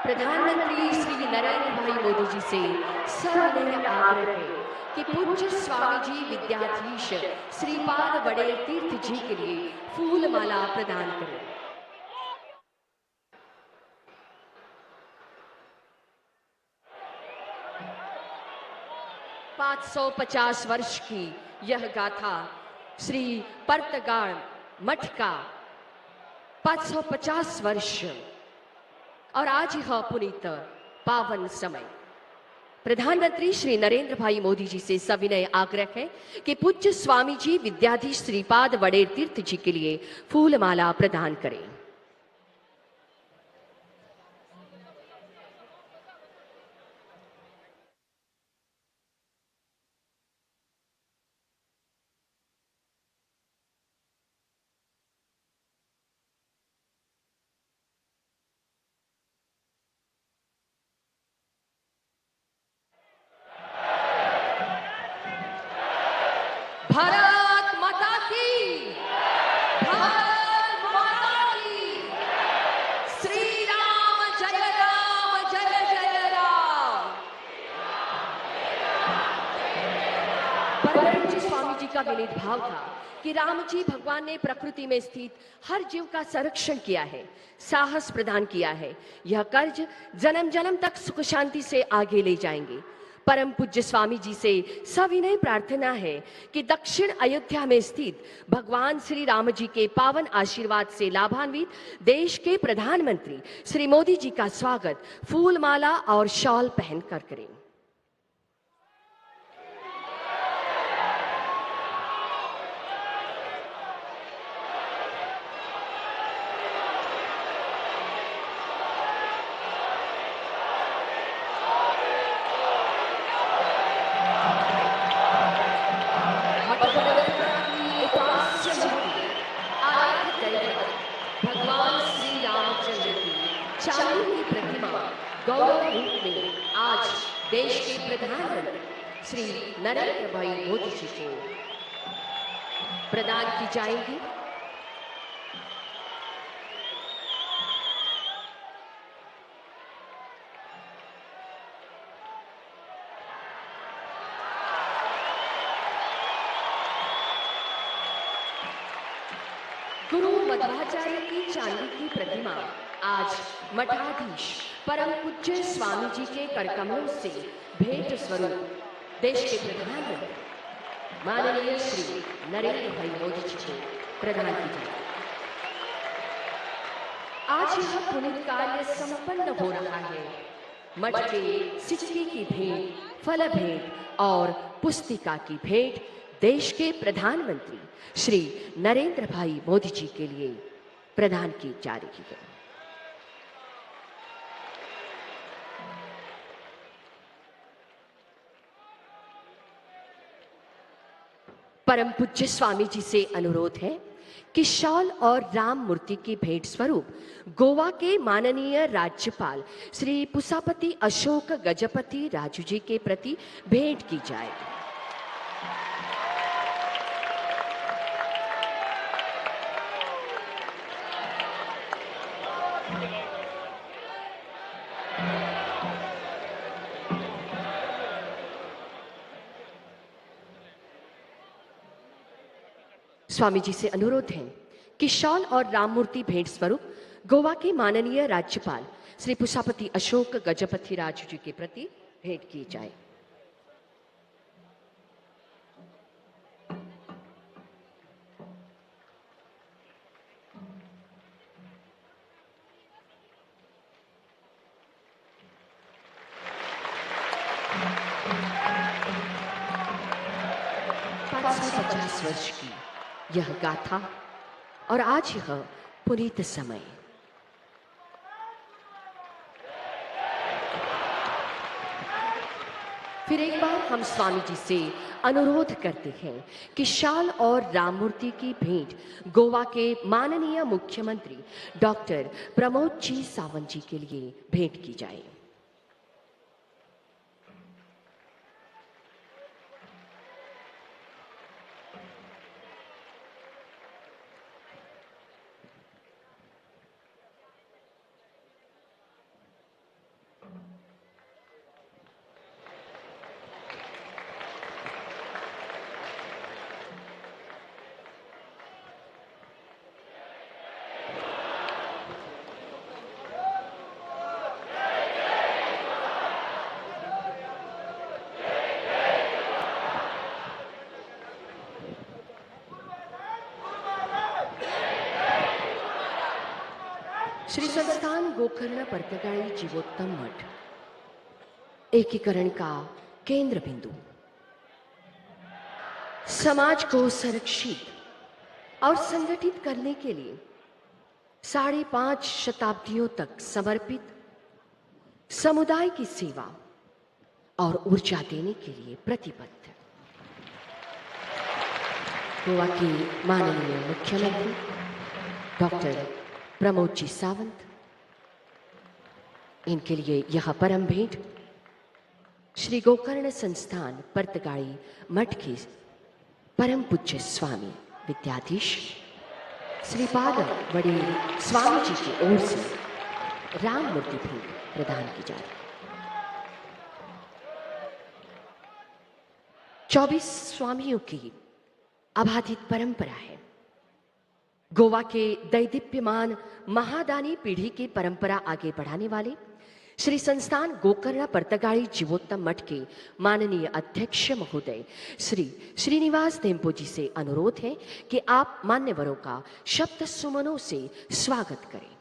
प्रधानमंत्री श्री नरेंद्र भाई मोदी जी से सविनय आग्रह है कि पूज्य स्वामी जी विद्याधीश श्रीपाद वड़ेल तीर्थ जी के लिए फूल माला प्रदान करें। "550 वर्ष की यह गाथा श्री परतगाड़ मठ का 550 वर्ष और आज यह पुनीत पावन समय। प्रधानमंत्री श्री नरेंद्र भाई मोदी जी से सविनय आग्रह है कि पूज्य स्वामी जी विद्याधीश श्रीपाद वड़ेल तीर्थ जी के लिए फूल माला प्रदान करें। भारत माता की, भारत माता की, श्री राम जय जय राम। परम पूज्य स्वामी जी का विनीत भाव था कि राम जी भगवान ने प्रकृति में स्थित हर जीव का संरक्षण किया है, साहस प्रदान किया है। यह कर्ज जन्म जन्म तक सुख शांति से आगे ले जाएंगे। परम पूज्य स्वामी जी से सविनय प्रार्थना है कि दक्षिण अयोध्या में स्थित भगवान श्री राम जी के पावन आशीर्वाद से लाभान्वित देश के प्रधानमंत्री श्री मोदी जी का स्वागत फूल माला और शॉल पहनकर करें। भगवान श्री रामचंद्र की चांदी की प्रतिमा गौरव रूप में आज देश के प्रधानमंत्री श्री नरेंद्र भाई मोदी जी को प्रदान की जाएगी। गुरु मध्वाचार्य की चांदी की प्रतिमा आज मठाधीश परम पूज्य स्वामी जी के करकमलों से भेंट स्वरूप देश के प्रधानमंत्री माननीय श्री नरेंद्र भाई मोदी जी को प्रदान की जाए। आज यह पुनीत कार्य संपन्न हो रहा है। मठ के सिक्के की भेंट, फल भेंट और पुस्तिका की भेंट देश के प्रधानमंत्री श्री नरेंद्र भाई मोदी जी के लिए प्रदान की जा रही है। परम पूज्य स्वामी जी से अनुरोध है कि शॉल और राम मूर्ति की भेंट स्वरूप गोवा के माननीय राज्यपाल श्री पुसापति अशोक गजपति राजू जी के प्रति भेंट की जाए। स्वामी जी से अनुरोध है कि शॉल और राम मूर्ति भेंट स्वरूप गोवा के माननीय राज्यपाल श्री पुसापति अशोक गजपति राजू जी के प्रति भेंट की जाए। वर्ष की यह गाथा और आज यह पुनीत समय। फिर एक बार हम स्वामी जी से अनुरोध करते हैं कि शॉल और राम मूर्ति की भेंट गोवा के माननीय मुख्यमंत्री डॉक्टर प्रमोद जी सावंत जी के लिए भेंट की जाए। श्री संस्थान गोकर्ण परतगाई जीवोत्तम मठ एकीकरण का केंद्र बिंदु, समाज को संरक्षित और संगठित करने के लिए 5.5 शताब्दियों तक समर्पित समुदाय की सेवा और ऊर्जा देने के लिए प्रतिबद्ध गोवा के माननीय मुख्यमंत्री डॉक्टर प्रमोद जी सावंत, इनके लिए यह परम भेंट श्री गोकर्ण संस्थान परतगाई मठ के परम पूज्य स्वामी विद्याधीश श्रीपाद वडेल स्वामी जी की ओर से राम मूर्ति भेंट प्रदान की जा रही है। 24 स्वामियों की अबाधित परंपरा है। गोवा के दैदीप्यमान महादानी पीढ़ी की परंपरा आगे बढ़ाने वाले श्री संस्थान गोकर्ण परतगाई जीवोत्तम मठ के माननीय अध्यक्ष महोदय श्री श्रीनिवास धेम्पो जी से अनुरोध है कि आप मान्यवरों का शब्द सुमनों से स्वागत करें।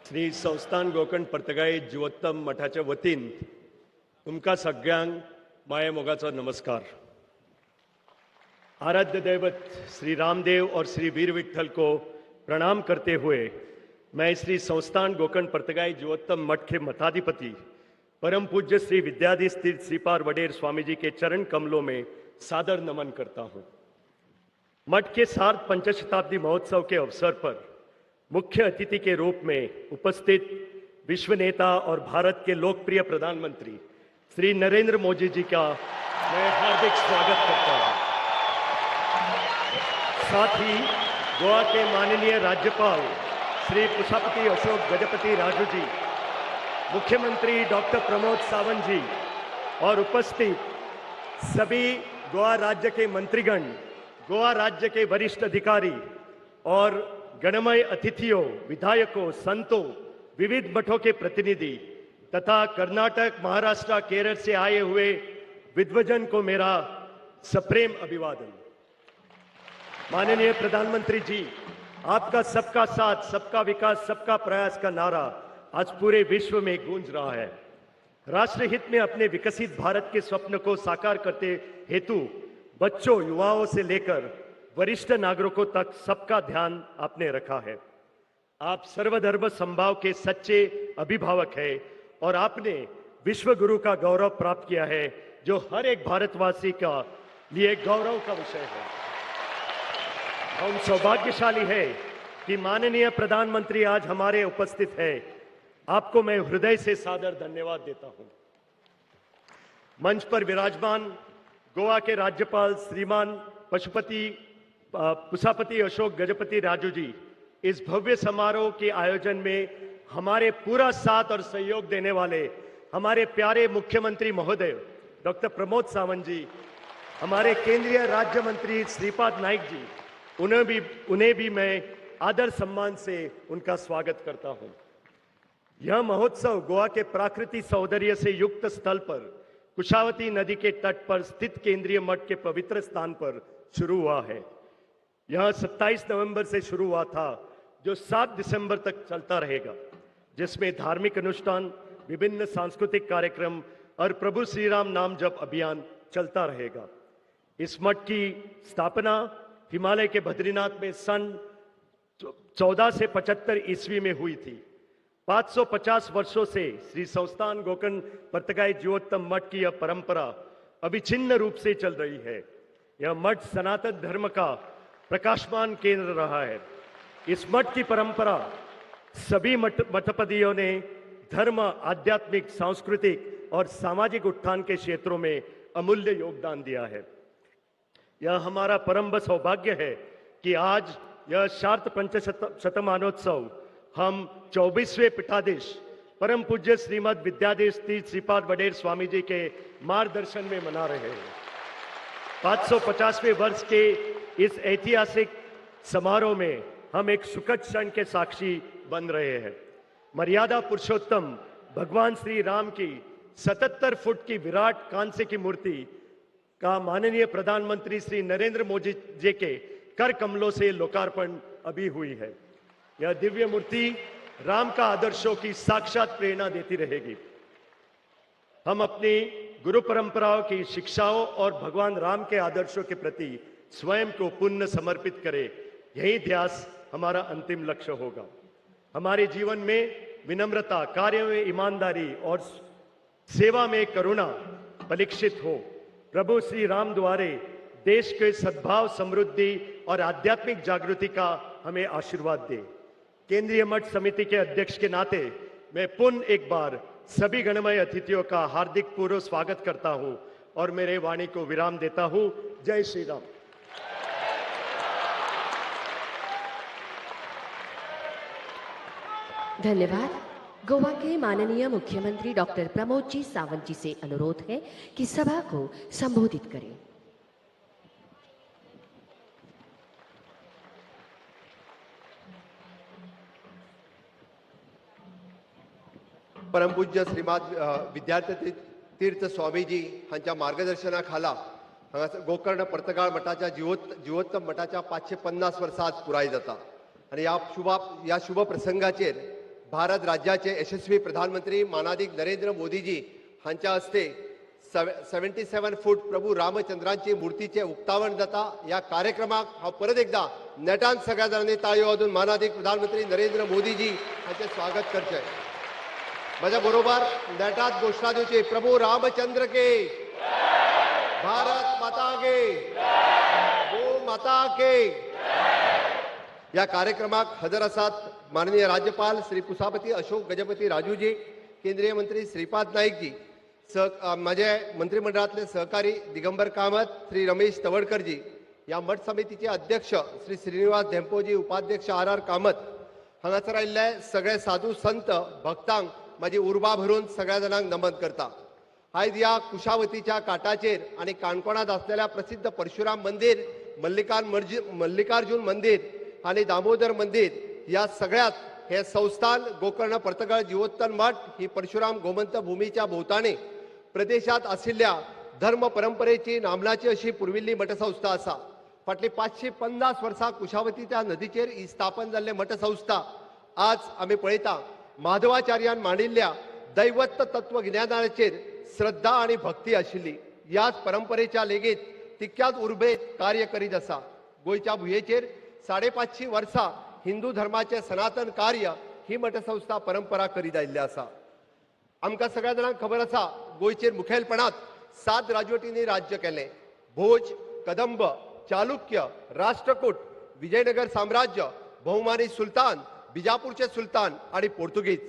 श्री संस्थान गोकर्ण परतगाई जीवोत्तम मठाच्या वतीन तुमका सगळ्यांक माये मोगाचो नमस्कार। आराध्य दैवत श्री रामदेव और श्री वीर विठल को प्रणाम करते हुए मैं श्री संस्थान गोकर्ण परतगाई जीवोत्तम मठ के मठाधिपति परम पूज्य श्री विद्याधीश तीर्थ श्रीपाद वडेर स्वामी जी के चरण कमलों में सादर नमन करता हूं। मठ के सार्ध पंचशताब्दी महोत्सव के अवसर पर मुख्य अतिथि के रूप में उपस्थित विश्व नेता और भारत के लोकप्रिय प्रधानमंत्री श्री नरेंद्र मोदी जी का मैं हार्दिक स्वागत करता हूं। साथ ही गोवा के माननीय राज्यपाल श्री पुष्पति अशोक गजपति राजू जी, मुख्यमंत्री डॉक्टर प्रमोद सावंत जी और उपस्थित सभी गोवा राज्य के मंत्रीगण, गोवा राज्य के वरिष्ठ अधिकारी और गणमान्य अतिथियों, विधायकों, संतों, विविध मठों के प्रतिनिधि तथा कर्नाटक, महाराष्ट्र, केरल से आए हुए विद्वजन को मेरा सप्रेम अभिवादन। माननीय प्रधानमंत्री जी, आपका सबका साथ, सबका विकास, सबका प्रयास का नारा आज पूरे विश्व में गूंज रहा है। राष्ट्र हित में अपने विकसित भारत के स्वप्न को साकार करते हेतु बच्चों, युवाओं से लेकर वरिष्ठ नागरिकों तक सबका ध्यान आपने रखा है। आप सर्वधर्म समभाव के सच्चे अभिभावक हैं और आपने विश्व गुरु का गौरव प्राप्त किया है, जो हर एक भारतवासी का लिए गौरव का विषय है। हम सौभाग्यशाली है कि माननीय प्रधानमंत्री आज हमारे उपस्थित है। आपको मैं हृदय से सादर धन्यवाद देता हूं। मंच पर विराजमान गोवा के राज्यपाल श्रीमान पुष्पति अशोक गजपति राजू जी इस भव्य समारोह के आयोजन में हमारे पूरा साथ और सहयोग देने वाले हमारे प्यारे मुख्यमंत्री महोदय डॉक्टर प्रमोद सावंत जी, हमारे केंद्रीय राज्य मंत्री श्रीपाद नाइक जी, उन्हें भी मैं आदर सम्मान से उनका स्वागत करता हूं। यह महोत्सव गोवा के प्राकृतिक सौंदर्य से युक्त स्थल पर कुशावती नदी के तट पर स्थित केंद्रीय मठ के पवित्र स्थान पर शुरू हुआ है। यह 27 नवंबर से शुरू हुआ था, जो 7 दिसंबर तक चलता रहेगा, जिसमें धार्मिक अनुष्ठान, विभिन्न सांस्कृतिक कार्यक्रम और प्रभु श्री राम नाम जप अभियान चलता रहेगा। इस मठ की स्थापना हिमालय के बद्रीनाथ में सन 1475 ईस्वी में हुई थी। 550 वर्षों से श्री संस्थान गोकर्ण परतगाई जीवोत्तम मठ की यह परंपरा अविच्छिन्न रूप से चल रही है। यह मठ सनातन धर्म का प्रकाशमान केंद्र रहा है। इस मठ की परंपरा सभी मठपतियों ने धर्म, आध्यात्मिक, सांस्कृतिक और सामाजिक उत्थान के क्षेत्रों में अमूल्य योगदान दिया है। यह हमारा परम सौभाग्य है कि आज यह सार्ध पंचशतमानोत्सव हम 24वें पीठाधीश परम पूज्य श्रीमद विद्याधीश तीर्थ श्रीपाद वडेर स्वामी जी के मार्गदर्शन में मना रहे हैं। 550वें वर्ष के इस ऐतिहासिक समारोह में हम एक सुखद क्षण के साक्षी बन रहे हैं। मर्यादा पुरुषोत्तम भगवान श्री राम की 77 फुट की विराट कांस्य की मूर्ति का माननीय प्रधानमंत्री श्री नरेंद्र मोदी जी के कर कमलों से लोकार्पण अभी हुई है। यह दिव्य मूर्ति राम का आदर्शों की साक्षात प्रेरणा देती रहेगी। हम अपनी गुरु परंपराओं की शिक्षाओं और भगवान राम के आदर्शों के प्रति स्वयं को पुण्य समर्पित करें, यही ध्यास हमारा अंतिम लक्ष्य होगा। हमारे जीवन में विनम्रता, कार्य में ईमानदारी और सेवा में करुणा परीक्षित हो। प्रभु श्री राम द्वारे देश के सद्भाव, समृद्धि और आध्यात्मिक जागृति का हमें आशीर्वाद दे। केंद्रीय मठ समिति के अध्यक्ष के नाते मैं पुनः एक बार सभी गणमान्य अतिथियों का हार्दिक पूर्व स्वागत करता हूं और मेरे वाणी को विराम देता हूं। जय श्री राम। धन्यवाद। गोवा के माननीय मुख्यमंत्री डॉक्टर प्रमोद जी सावंत जी से अनुरोध है कि सभा को संबोधित करें। परमपूज्य श्रीमाद विद्यार्थी तीर्थ स्वामीजी हांच्या मार्गदर्शनाखाला हांगासर गोकर्ण पर्तगाळ मठाच्या जीवोत्तम मठाच्या 550 वर्सां आज पुराय जाता आणि या शुभ प्रसंगाचेर भारत राज्याचे यशस्वी प्रधानमंत्री मानाधिक नरेंद्र मोदीजी हांच्या हस्ते 77 फूट प्रभू रामचंद्रांची मूर्तीचे उक्तावण जाता। या कार्यक्रमाक हांव परत एकदा नेटान सगळ्या जाणांनी ताळयो वाजून मानाधिक प्रधानमंत्री नरेंद्र मोदीजी हांचे स्वागत करचे। माझ्या बरोबर नेटात घोषणा दिवची, प्रभू रामचंद्र के, भारत माता के, गो माता के। या कार्यक्रमाक हजर आसात माननीय राज्यपाल श्री पुसापती अशोक गजपती राजूजी, केंद्रीय मंत्री श्रीपाद नाईकजी, माझे मंत्रिमंडळातले सहकारी दिगंबर कामत, श्री रमेश तवडकरजी, या मठ समितीचे अध्यक्ष श्री श्रीनिवास धेंपोजी, उपाध्यक्ष आर कामत, हांगासर आयिल्ले सगळे साधू संत भक्तांक माझी उर्बा भरून सगळ्या जणांक नमन करता। आयज या कुशावतीच्या काटाचेर आणि काणकोणात असलेल्या प्रसिद्ध परशुराम मंदिर, मल्लिकार्जुन मंदिर आणि दामोदर मंदिर या सगळ्यात हे संस्थान गोकर्ण पर्तगाळ जीवोत्तम मठ ही परशुराम गोमंत भूमीच्या भोवताणी प्रदेशात आशिल्ल्या धर्म परंपरेची नामनाची अशी पुरविल्ली मठसंस्था आसा। फाटली 550 वर्सां कुशावतीच्या नदीचेर ही स्थापन जाल्ले मठसंस्था आज आमी पळयता माधवाचार्यान मांडिल्ल्या दैवत्व तत्वज्ञानाचेर श्रद्धा आणि भक्ती आशिल्ली। याच परंपरेच्या लेगीत तितक्याच उर्बेत कार्य करीत आसा। गोंयच्या भुंयेचेर 550 वर्सां हिंदू धर्माचे सनातन कार्य ही मठसंस्था परंपरा करीत आयिल्ली आसा। आमकां सगळ्या जाणांक खबर आसा गोंयचेर मुखेलपणांत 7 राजवटींनी राज्य केलें। भोज, कदंब, चालुक्य, राष्ट्रकूट, विजयनगर साम्राज्य, बहुमानी सुलतान, बिजापूरचे सुलतान आणि पोर्तुगीज।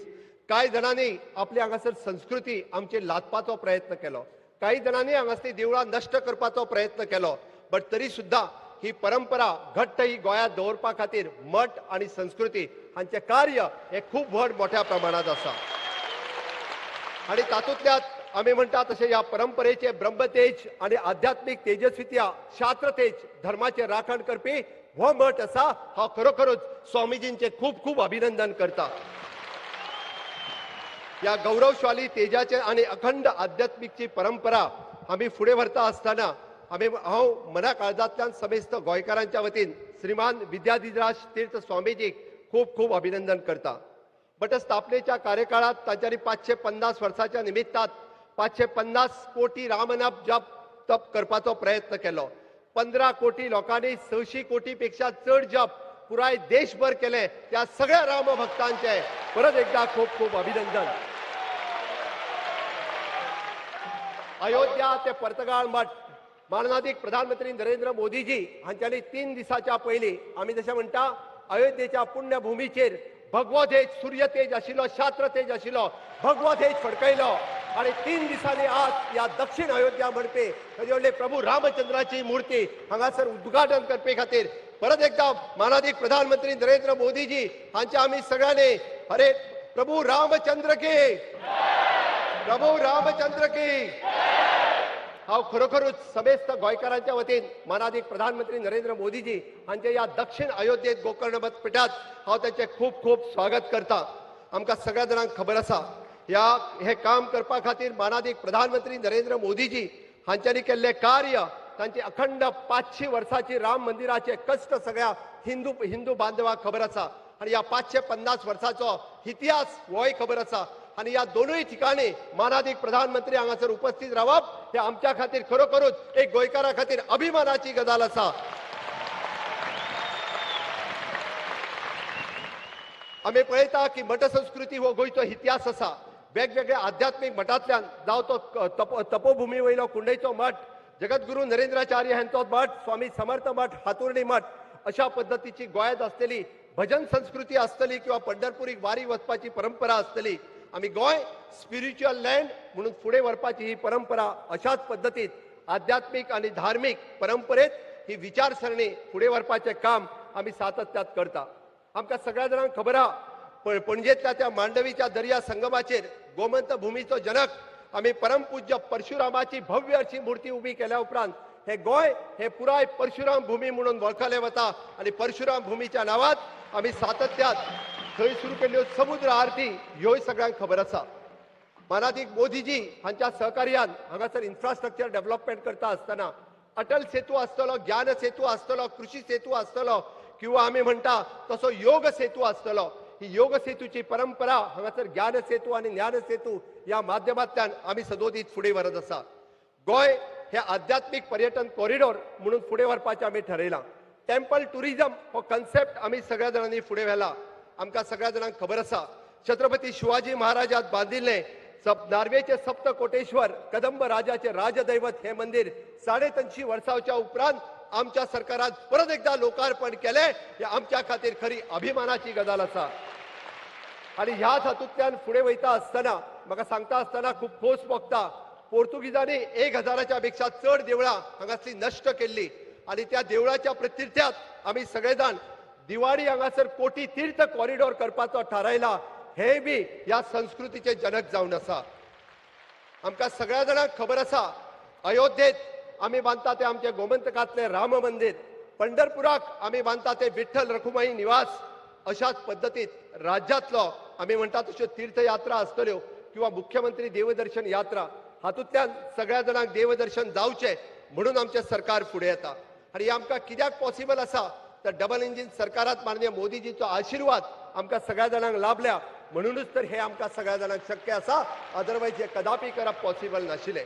कांय जाणांनी आपली हांगासर संस्कृती आमचेर लादपाचो प्रयत्न केलो, कांय जाणांनी हांगासली देवळां नश्ट करपाचो प्रयत्न केलो, बट तरी सुद्धा ही परंपरा घट्ट ही गोंयांत दवरपा खातीर मठ आणि संस्कृती हांचे कार्य हे खूप मोठ्या प्रमाणात आसा। आणि तातूंतल्यात आमी म्हणटा तशें ह्या परंपरेचे ब्रह्मतेज आणि आध्यात्मिक तेजस्वित्या, शास्त्रतेज धर्माचे राखण करपी हो मठ आसा। हांव खरोखरच स्वामीजींचे खूप अभिनंदन करता। या गौरवशाली तेजाचे आणि अखंड आध्यात्मिकची परंपरा आम्ही फुडें व्हरता आसतना हांव मना काळजांतल्यान समेस्त गोंयकारांच्या वतीन श्रीमान विद्याधिराज तीर्थ स्वामीजीक खूप अभिनंदन करता। बट स्थापनेच्या कार्यकाळात तांच्यानी 550 वर्साच्या निमित्तात 550 कोटी रामनाम जप करपाचो प्रयत्न केलो। 15 कोटी लोकांनी 600 कोटीपेक्षा चड जप पुराय देशभर केले। त्या सगळ्या रामभक्तांचे परत एकदा खूप अभिनंदन। अयोध्या ते पर्तगाळ मठ माननीय प्रधानमंत्री नरेंद्र मोदीजी हांच्यानी 3 दिसाच्या पयलीं आमी जशें म्हणटा अयोध्येच्या पुण्यभूमीचेर भगवो तेज, सूर्य तेज आशिल्लो, शास्त्र तेज आशिल्लो, भगवो तेज फडकयलो आणि 3 दिसांनी आज या दक्षिण अयोध्या म्हणपी ताजे व्हडले प्रभू रामचंद्राची मूर्ती हांगासर उद्घाटन करपे खातीर परत एकदा माननीय प्रधानमंत्री नरेंद्र मोदीजी हांचे आमी सगळ्यांनी हरे प्रभू रामचंद्र की, प्रभू रामचंद्र की। हांव खरोखरूच समेस्त गोंयकारांच्या वतीन माननीय प्रधानमंत्री नरेंद्र मोदीजी हांचे या दक्षिण अयोध्येत गोकर्ण पिठात हांव तांचे खूप स्वागत करता। आमकां सगळ्या जाणांक खबर आसा हे काम करपा खातीर माननीय प्रधानमंत्री नरेंद्र मोदीजी हांच्यानी केल्ले कार्य, तांची अखंड 500 वर्साची राम मंदिराचे कष्ट सगळ्या हिंदू बांधवांक खबर आसा आणि या 550 वर्साचो इतिहास होय खबर आसा आणि या दोनूय ठिकाणी मानाधिक प्रधानमंत्री हांगासर उपस्थित रावप हे आमच्या खातीर खरोखरूच एक गोंयकारा खातीर अभिमानाची गजाल आसा. आमी पळयता की मठ संस्कृती हो गोंयचो इतिहास आसा. वेगवेगळ्या आध्यात्मिक मठांतल्यान जावं तो तपोभुमी वयलो कुंडयचो मठ, जगद्गुरू नरेंद्राचार्य हांचो मठ, स्वामी समर्थ मठ, हातुर्डी मठ, अशा पद्धतीची गोंयांत आसलेली भजन संस्कृती आसतली किंवा पंढरपुरीक वारी वचपाची परंपरा आसतली. आमी गोंय स्पिरिच्युअल लँड म्हणून फुडें व्हरपाची ही परंपरा अशाच पद्धतीत आध्यात्मिक आणि धार्मिक परंपरेत ही विचारसरणी फुडें व्हरपाचें काम आमी सातत्यात करता. आमकां सगळ्या जाणांक खबर आहा पणजेंतल्या त्या मांडवीच्या दर्या संगमाचेर गोमंत भुमीचो जनक आमी परमपूज्य परशुरामाची भव्य अशी मूर्ती उबी केल्या उपरांत हे गोंय हे पुराय परशुराम भूमी म्हणून वळखले वता आणि परशुराम भूमीच्या नावात आमी सातत्यात थंय सुरू केल्ल्यो समुद्र आरती ह्योय सगळ्यांक खबर आसा. मानाधिक मोदीजी हांच्या सहकार्यान हांगासर इन्फ्रास्ट्रक्चर डेव्हलपमेंट करता आसतना अटल सेतू आसतलो, ज्ञान सेतू आसतलो, कृषी सेतू आसतलो किंवा आमी म्हणटा तसो योग सेतू आसतलो. ही योग सेतूची परंपरा हांगासर ज्ञान सेतू आणि ज्ञान सेतू या माध्यमांतल्यान आमी सदोदीत फुडें व्हरत आसा. गोंय हे आध्यात्मिक पर्यटन कॉरिडॉर म्हणून फुडें व्हरपाचें आमी ठरयलां. टेम्पल टुरिझम हो कन्सेप्ट आमी सगळ्या जाणांनी फुडें व्हेला. आमकां सगळ्या जाणांक खबर आसा छत्रपती शिवाजी महाराजात बांदिल्लें नार्वेचे सप्त कोटेश्वर कदंब राजाचे राजदैवत हे मंदिर 350 वर्सांच्या उपरांत आमच्या सरकारान परत एकदा लोकार्पण केले हे आमच्या खातीर खरी अभिमानाची गजाल आसा. आणि ह्याच हातूंतल्यान फुडें वयता आसतना म्हाका सांगता आसतना खूब खोस भोगता. पोर्तुगीजांनी 1000 पेक्षा चड देवळां हांगासली नश्ट केल्ली आणि त्या देवळाच्या प्रतीर्थ्यात आमी सगळे जाण दिवाळी हांगासर कोटी तीर्थ कॉरिडॉर करपाचो थारायला. हे बी ह्या संस्कृतीचे जनक जावन आसा. आमकां सगळ्या जाणांक खबर आसा अयोध्येत आमी बांदता ते आमचे गोमंतकातले राम मंदिर, पंढरपुराक आमी बांदता ते विठ्ठल रखुमाई निवास. अशाच पद्धतीत राज्यातलो आमी म्हणटा तश्यो तीर्थयात्रा आसतल्यो किंवा मुख्यमंत्री देवदर्शन यात्रा हातूंतल्यान सगळ्या जाणांक देवदर्शन जावचें म्हणून आमचें सरकार फुडें येता. आनी हे आमकां कित्याक पॉसिबल आसा तर डबल इंजिन सरकारात माननीय मोदीजीचो आशिर्वाद आमकां सगळ्या जाणांक लाभल्या म्हणूनच तर हे आमकां सगळ्या जाणांक शक्य आसा. अदरवायज हे कदापि करप पॉसिबल नाशिल्लें.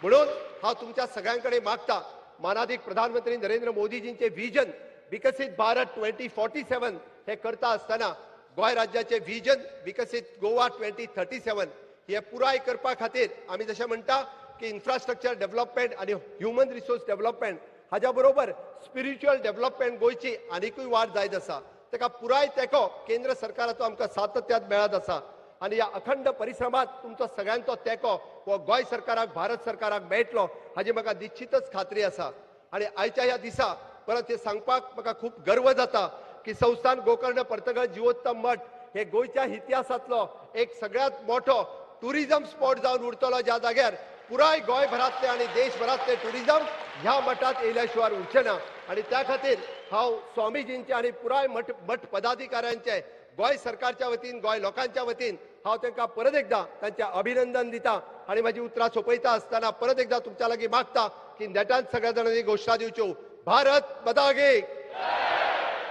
म्हणून हांव तुमच्या सगळ्यांकडे मागता मानाधिक प्रधानमंत्री नरेंद्र मोदीजींचे विजन विकसित भारत 2047 हे करता आसतना गोंय राज्याचे विजन विकसित गोवा 2037 हे पुराय करपा खातीर आमी जशें म्हणटा की इन्फ्रास्ट्रक्चर डेव्हलपमेंट आणि ह्युमन रिसोर्स डेव्हलपमेंट हाच्या बरोबर स्पिरिच्युअल डेव्हलपमेंट गोंयची आनीकूय वाड जायत आसा. ताका पुराय तेंको केंद्र सरकाराचो आमकां सातत्यात मेळत आसा आणि या अखंड परिश्रमात तुमचो सगळ्यांचो तेंको हो गोंय सरकाराक भारत सरकाराक मेळटलो हाची म्हाका निश्चितच खात्री आसा. आणि आयच्या ह्या दिसा परत हे सांगपाक म्हाका खूब गर्व जाता की संस्थान गोकर्ण पर्तगळ जिवोत्तम मठ हे गोंयच्या इतिहासातलो एक सगळ्यात मोठो टुरिझम स्पॉट जावन उरतलो, ज्या जाग्यार पुराय गोंयभरातले आणि देशभरातले टुरिझम ह्या मठात येयल्या शिवाय उरचे ना. आणि त्या खातीर हांव स्वामीजींचे आणि पुराय मठ पदाधिकाऱ्यांचे गोंय सरकारच्या वतीन गोंय लोकांच्या वतीन हांव तांकां परत एकदा तांचे अभिनंदन दिता. आणि माझी उतरां सोंपयता आसतना परत एकदा तुमच्या लागीं मागता की नेटान सगळ्या जाणांनी घोषणा दिवच्यो. भारत माता की,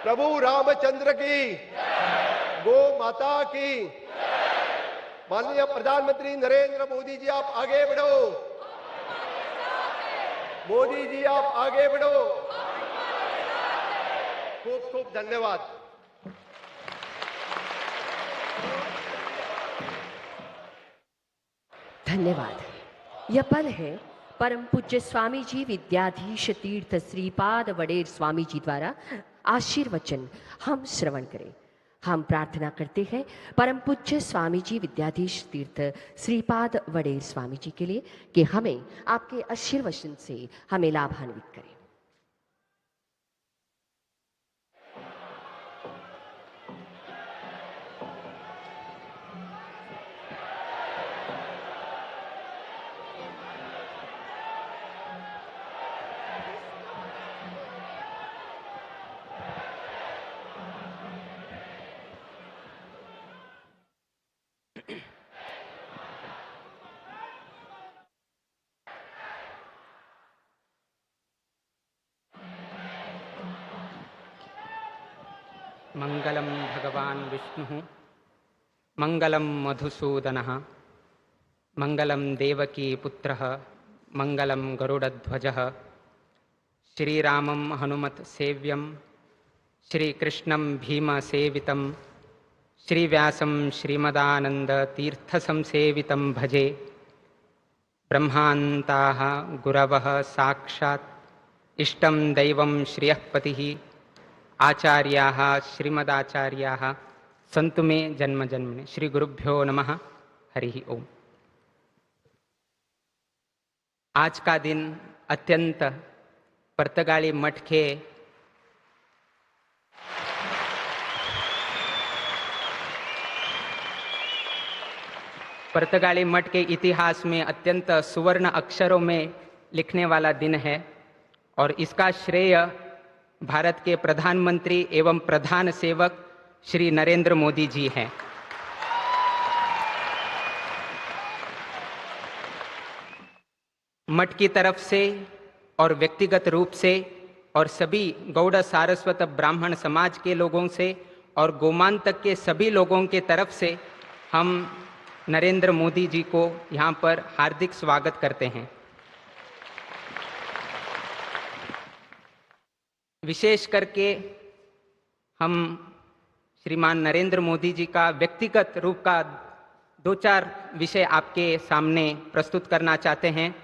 प्रभू रामचंद्र की, गो माता की. माननीय प्रधानमंत्री नरेंद्र मोदी जी आप आगे बढ़ो. मोदी जी आप आगे बढ़ो. खूब खूब धन्यवाद. धन्यवाद. यह पल है परम पूज्य स्वामी जी विद्याधीश तीर्थ श्रीपाद वडेर स्वामी जी द्वारा आशीर्वचन हम श्रवण करें. हम प्रार्थना करते हैं परम पूज्य स्वामी जी विद्याधीश तीर्थ श्रीपाद वडेर स्वामी जी के लिए कि हमें आपके आशीर्वचन से हमें लाभान्वित करें. मंगलम भगवान विष्णु मंगलम मधुसूदनः मंगलम देवकी पुत्रः मंगलम गरुडध्वजः श्रीरामं हनुमत सेव्यं श्रीकृष्णं भीमसेवितं श्रीव्यासं श्रीमदानन्दतीर्थसंसेवितं भजे। ब्रह्मान्ताः गुरवः साक्षात् इष्टं दैवं श्रियः पतिः आचार्याः श्रीमदाचार्याः सन्तु मे जन्म जन्मने। श्री गुरुभ्यो नमः। हरि ओम। आज का दिन अत्यंत पर्तगाली मठ के इतिहास में अत्यंत सुवर्ण अक्षरों में लिखने वाला दिन है और इसका श्रेय भारत के प्रधानमंत्री एवं प्रधान सेवक श्री नरेंद्र मोदी जी हैं। मठ की तरफ से और व्यक्तिगत रूप से और सभी गौड़ सारस्वत ब्राह्मण समाज के लोगों से और गोमांतक के सभी लोगों के तरफ से हम नरेंद्र मोदी जी को यहाँ पर हार्दिक स्वागत करते हैं। विशेष करके हम श्रीमान नरेंद्र मोदी जी का व्यक्तिगत रूप का 2-4 विषय आपके सामने प्रस्तुत करना चाहते हैं।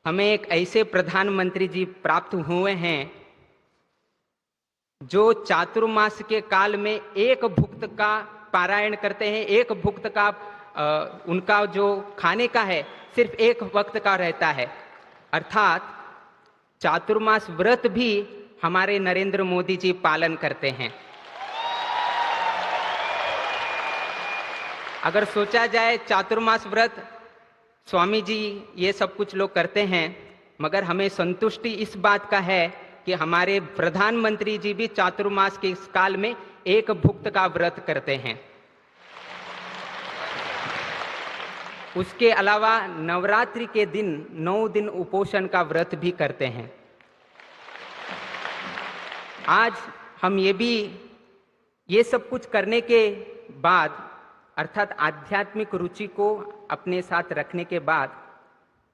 हमें एक ऐसे प्रधानमंत्री जी प्राप्त हुए हैं जो चातुर्मास के काल में एक भुक्त का पारायण करते हैं। एक भुक्त का उनका जो खाने का है सिर्फ एक वक्त का रहता है, अर्थात चातुर्मास व्रत भी हमारे नरेंद्र मोदी जी पालन करते हैं। अगर सोचा जाए चातुर्मास व्रत स्वामी जी ये सब कुछ लोग करते हैं, मगर हमें संतुष्टि इस बात का है कि हमारे प्रधानमंत्री जी भी चातुर्मास के इस काल में एक भुक्त का व्रत करते हैं। उसके अलावा नवरात्रि के दिन 9 दिन उपोषण का व्रत भी करते हैं। आज हम ये सब कुछ करने के बाद, अर्थात आध्यात्मिक रुचि को अपने साथ रखने के बाद,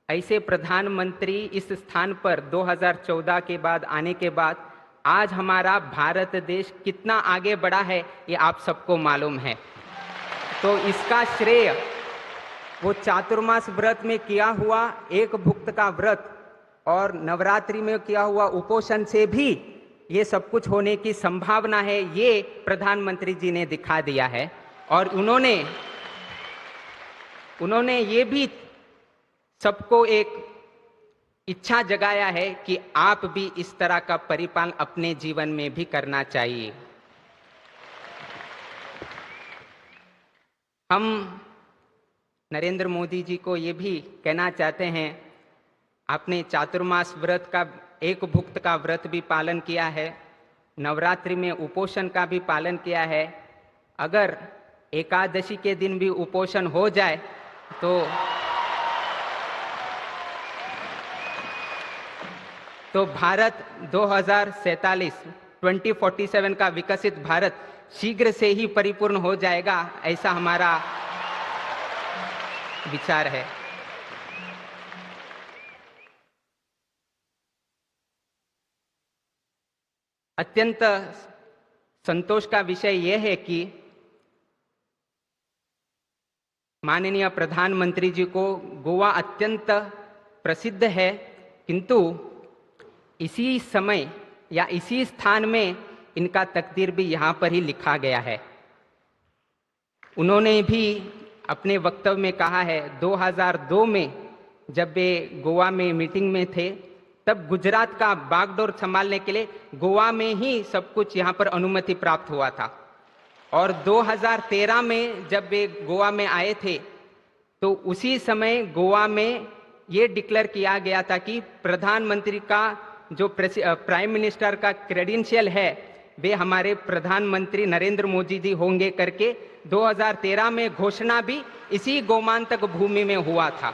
ऐसे प्रधानमंत्री इस स्थान पर 2014 के बाद आने के बाद आज हमारा भारत देश कितना आगे बढ़ा है ये आप सबको मालूम है। तो इसका श्रेय वो चातुर्मास व्रत में किया हुआ एक भुक्त का व्रत और नवरात्रि में किया हुआ उपोषण से भी ये सब कुछ होने की संभावना है, ये प्रधानमंत्री जी ने दिखा दिया है। और उन्होंने ये भी सबको एक इच्छा जगाया है कि आप भी इस तरह का परिपालन अपने जीवन में भी करना चाहिए। हम नरेंद्र मोदी जी को ये भी कहना चाहते हैं, आपने चातुर्मास व्रत का एक भुक्त का व्रत भी पालन किया है, नवरात्रि में उपोषण का भी पालन किया है। अगर एकादशी के दिन भी उपोषण हो जाए तो भारत 2047 का विकसित भारत शीघ्र से ही परिपूर्ण हो जाएगा, ऐसा हमारा विचार है। अत्यंत संतोष का विषय यह है कि माननीय प्रधानमंत्री जी को गोवा अत्यंत प्रसिद्ध है, किंतु इसी समय या इसी स्थान में इनका तकदीर भी यहाँ पर ही लिखा गया है। उन्होंने भी अपने वक्तव्य में कहा है, 2002 में जब वे गोवा में मीटिंग में थे तब गुजरात का बागडोर संभालने के लिए गोवा में ही सब कुछ यहाँ पर अनुमति प्राप्त हुआ था। और 2013 में जब वे गोवा में आए थे तो उसी समय गोवा में ये डिक्लेयर किया गया था कि प्रधानमंत्री का जो प्राइम मिनिस्टर का क्रेडेंशियल है वे हमारे प्रधानमंत्री नरेंद्र मोदी जी होंगे करके 2013 में घोषणा भी इसी गोमांतक भूमि में हुआ था।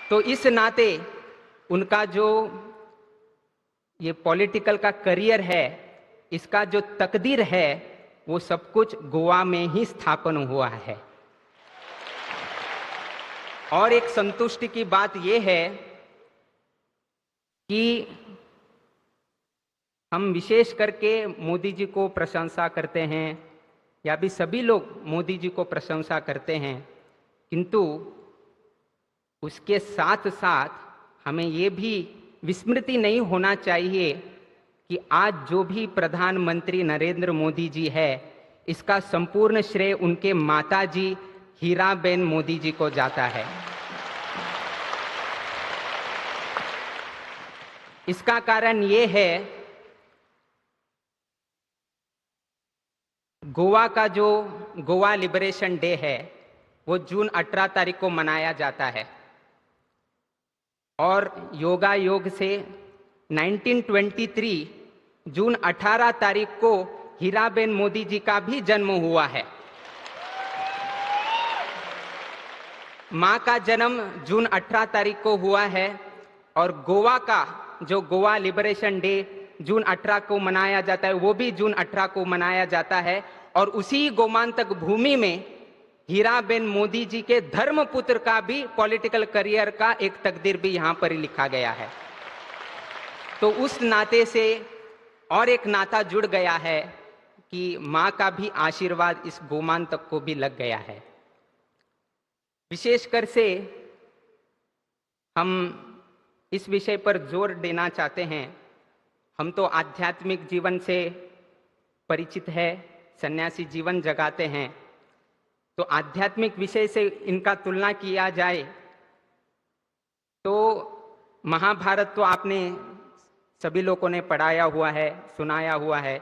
तो इस नाते उनका जो ये पॉलिटिकल का करियर है, इसका जो तकदीर है वो सब कुछ गोवा में ही स्थापन हुआ है। और एक संतुष्टि की बात यह है कि हम विशेष करके मोदी जी को प्रशंसा करते हैं, या भी सभी लोग मोदी जी को प्रशंसा करते हैं, किंतु उसके साथ साथ हमें ये भी विस्मृति नहीं होना चाहिए कि आज जो भी प्रधानमंत्री नरेंद्र मोदी जी है, इसका संपूर्ण श्रेय उनके माताजी हीराबेन मोदी जी को जाता है। इसका कारण ये है, गोवा का जो गोवा लिबरेशन डे है वो जून 18 तारीख को मनाया जाता है, और योगा योग से 1923 जून 18 तारीख को हीराबेन मोदी जी का भी जन्म हुआ है। मां का जन्म जून 18 तारीख को हुआ है, और गोवा का जो गोवा लिबरेशन डे जून 18 को मनाया जाता है वो भी जून 18 को मनाया जाता है। और उसी गोमांतक भूमि में हीराबेन मोदी जी के धर्मपुत्र का भी पॉलिटिकल करियर का एक तकदीर भी यहां पर ही लिखा गया है। तो उस नाते से और एक नाता जुड़ गया है कि मां का भी आशीर्वाद इस गोमांतक को भी लग गया है। विशेषकर से हम इस विषय पर जोर देना चाहते हैं। हम तो आध्यात्मिक जीवन से परिचित है, सन्यासी जीवन जगाते हैं, तो आध्यात्मिक विषय से इनका तुलना किया जाए तो महाभारत तो आपने सभी लोगों ने पढ़ाया हुआ है, सुनाया हुआ है।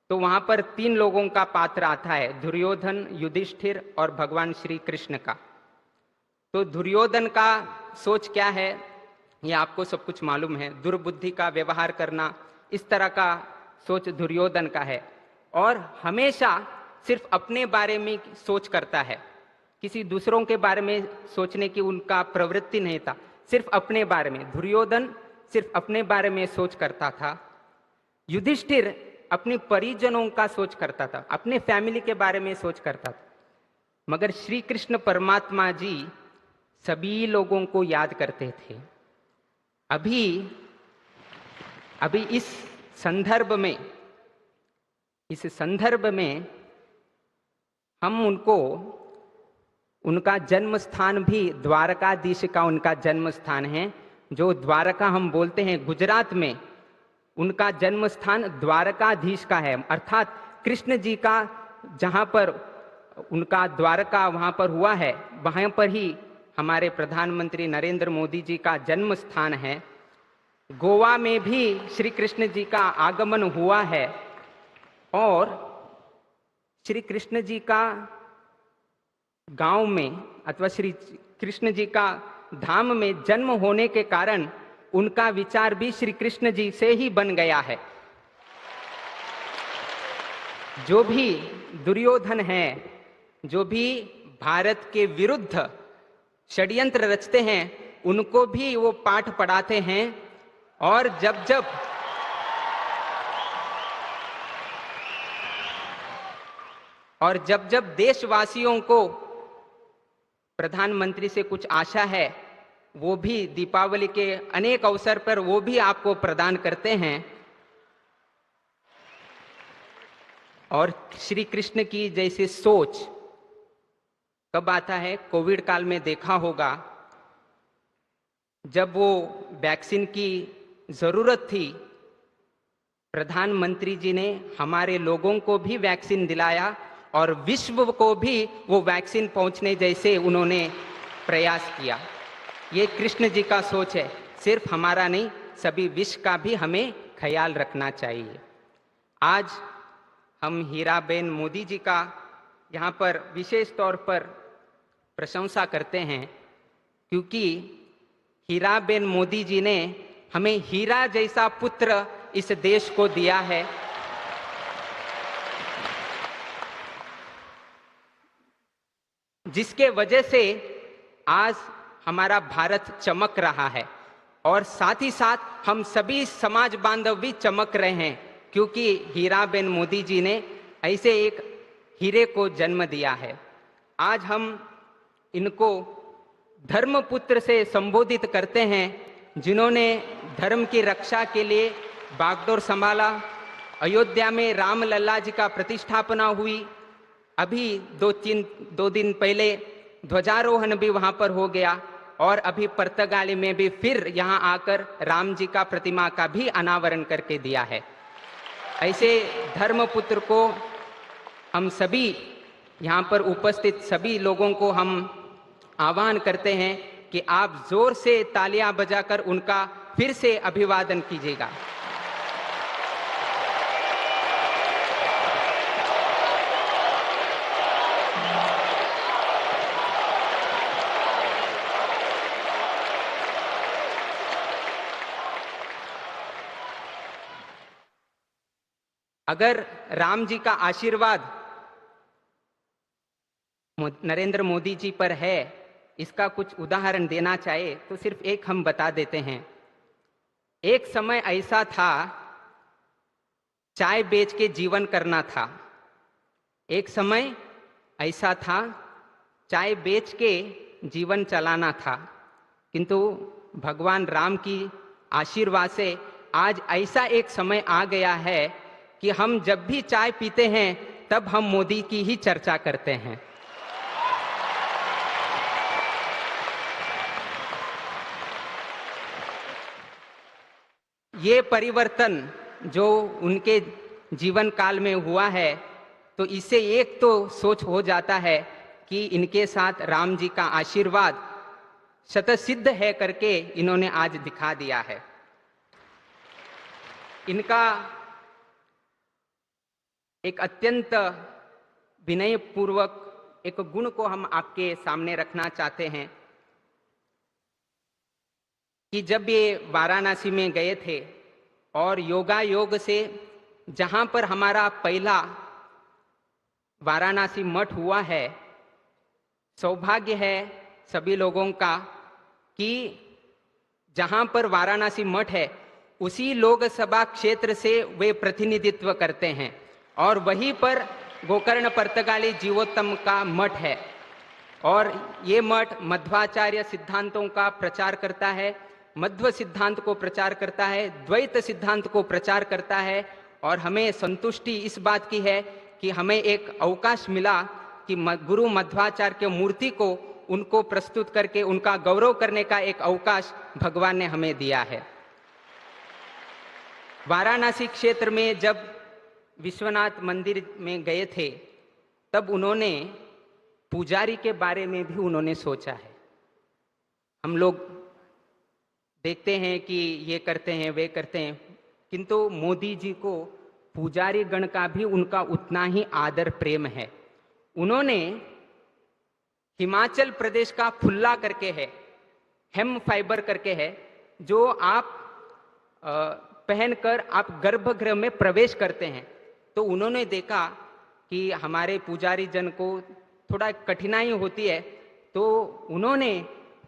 तो वहां पर 3 लोगों का पात्र आता है, दुर्योधन, युधिष्ठिर और भगवान श्री कृष्ण का। तो दुर्योधन का सोच क्या है, ये आपको सब कुछ मालूम है। दुर्बुद्धि का व्यवहार करना, इस तरह का सोच दुर्योधन का है, और हमेशा सिर्फ अपने बारे में सोच करता है, किसी दूसरों के बारे में सोचने की उनका प्रवृत्ति नहीं था, सिर्फ अपने बारे में। दुर्योधन सिर्फ अपने बारे में सोच करता था। युधिष्ठिर अपने परिजनों का सोच करता था, अपने फैमिली के बारे में सोच करता था। मगर श्री कृष्ण परमात्मा जी सभी लोगों को याद करते थे। अभी इस संदर्भ में हम उनको, उनका जन्म स्थान भी द्वारकाधीश का उनका जन्म स्थान है। जो द्वारका हम बोलते हैं गुजरात में, उनका जन्म स्थान द्वारकाधीश का है। अर्थात कृष्ण जी का जहां पर उनका द्वारका वहां पर हुआ है, वहां पर ही हमारे प्रधानमंत्री नरेंद्र मोदी जी का जन्म स्थान है। गोवा में भी श्री कृष्ण जी का आगमन हुआ है, और श्री कृष्ण जी का गांव में अथवा श्री कृष्ण जी का धाम में जन्म होने के कारण उनका विचार भी श्री कृष्ण जी से ही बन गया है। जो भी दुर्योधन है, जो भी भारत के विरुद्ध षड्यंत्र रचते हैं, उनको भी वो पाठ पढ़ाते हैं। और जब जब देशवासियों को प्रधानमंत्री से कुछ आशा है, वो भी दीपावली के अनेक अवसर पर वो भी आपको प्रदान करते हैं। और श्री कृष्ण की जैसे सोच कब आता है, कोविड काल में देखा होगा, जब वो वैक्सीन की जरूरत थी, प्रधानमंत्री जी ने हमारे लोगों को भी वैक्सीन दिलाया, और विश्व को भी वो वैक्सीन पहुंचने जैसे उन्होंने प्रयास किया। ये कृष्ण जी का सोच है, सिर्फ हमारा नहीं, सभी विश्व का भी हमें ख्याल रखना चाहिए। आज हम हीराबेन मोदी जी का यहाँ पर विशेष तौर पर प्रशंसा करते हैं, क्योंकि हीराबेन मोदी जी ने हमें हीरा जैसा पुत्र इस देश को दिया है। जिसके वजह से आज हमारा भारत चमक रहा है। और साथ ही साथ हम सभी समाज बांधव भी चमक रहे हैं, क्योंकि हीराबेन मोदी जी ने ऐसे एक हीरे को जन्म दिया है। आज हम इनको धर्मपुत्र से संबोधित करते हैं, जिन्होंने धर्म की रक्षा के लिए बागडोर संभाला। अयोध्या में राम लल्ला जी का प्रतिष्ठापना हुई। अभी दो दिन पहले ध्वजारोहण भी वहां पर हो गया, और अभी पुर्तगाली में भी फिर यहाँ आकर राम जी का प्रतिमा का भी अनावरण करके दिया है। ऐसे धर्मपुत्र को हम सभी यहाँ पर उपस्थित सभी लोगों को हम आह्वान करते हैं कि आप जोर से तालियां बजाकर उनका फिर से अभिवादन कीजिएगा। अगर राम जी का आशीर्वाद नरेंद्र मोदी जी पर है, इसका कुछ उदाहरण देना चाहे तो सिर्फ एक हम बता देते हैं। एक समय ऐसा था, चाय बेच के जीवन करना था। एक समय ऐसा था, चाय बेच के जीवन चलाना था, किंतु भगवान राम की आशीर्वाद से आज ऐसा एक समय आ गया है कि हम जब भी चाय पीते हैं तब हम मोदी की ही चर्चा करते हैं। ये परिवर्तन जो उनके जीवन काल में हुआ है, तो इससे एक तो सोच हो जाता है कि इनके साथ राम जी का आशीर्वाद शतसिद्ध है करके इन्होंने आज दिखा दिया है। इनका एक अत्यंत विनयपूर्वक एक गुण को हम आपके सामने रखना चाहते हैं कि जब ये वाराणसी में गए थे और योगा योग से जहां पर हमारा पहला वाराणसी मठ हुआ है, सौभाग्य है सभी लोगों का कि जहां पर वाराणसी मठ है उसी लोकसभा क्षेत्र से वे प्रतिनिधित्व करते हैं, और वहीं पर गोकर्ण पुर्तगाली जीवोत्तम का मठ है। और ये मठ मध्वाचार्य सिद्धांतों का प्रचार करता है, मध्व सिद्धांत को प्रचार करता है, द्वैत सिद्धांत को प्रचार करता है। और हमें संतुष्टि इस बात की है कि हमें एक अवकाश मिला कि गुरु मध्वाचार्य के मूर्ति को उनको प्रस्तुत करके उनका गौरव करने का एक अवकाश भगवान ने हमें दिया है। वाराणसी क्षेत्र में जब विश्वनाथ मंदिर में गए थे तब उन्होंने पुजारी के बारे में भी उन्होंने सोचा है। हम लोग देखते हैं कि ये करते हैं वे करते हैं, किंतु मोदी जी को पुजारी गण का भी उनका उतना ही आदर प्रेम है। उन्होंने हिमाचल प्रदेश का फुल्ला करके है, हेम फाइबर करके है, जो आप पहनकर आप गर्भगृह में प्रवेश करते हैं। तो उन्होंने देखा कि हमारे पुजारी जन को थोड़ा कठिनाई होती है, तो उन्होंने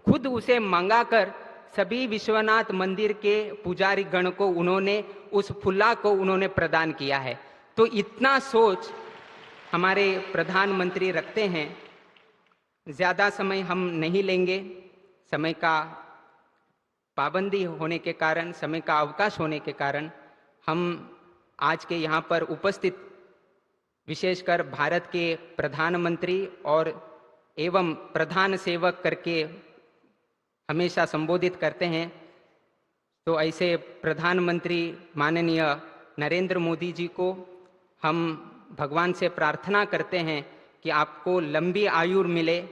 खुद उसे मंगाकर सभी विश्वनाथ मंदिर के पुजारी गण को उन्होंने उस फुल्ला को उन्होंने प्रदान किया है। तो इतना सोच हमारे प्रधानमंत्री रखते हैं। ज्यादा समय हम नहीं लेंगे, समय का पाबंदी होने के कारण, समय का अवकाश होने के कारण हम आज के यहाँ पर उपस्थित विशेषकर भारत के प्रधानमंत्री और एवं प्रधान सेवक करके हमेशा संबोधित करते हैं, तो ऐसे प्रधानमंत्री माननीय नरेंद्र मोदी जी को हम भगवान से प्रार्थना करते हैं कि आपको लंबी आयु मिले,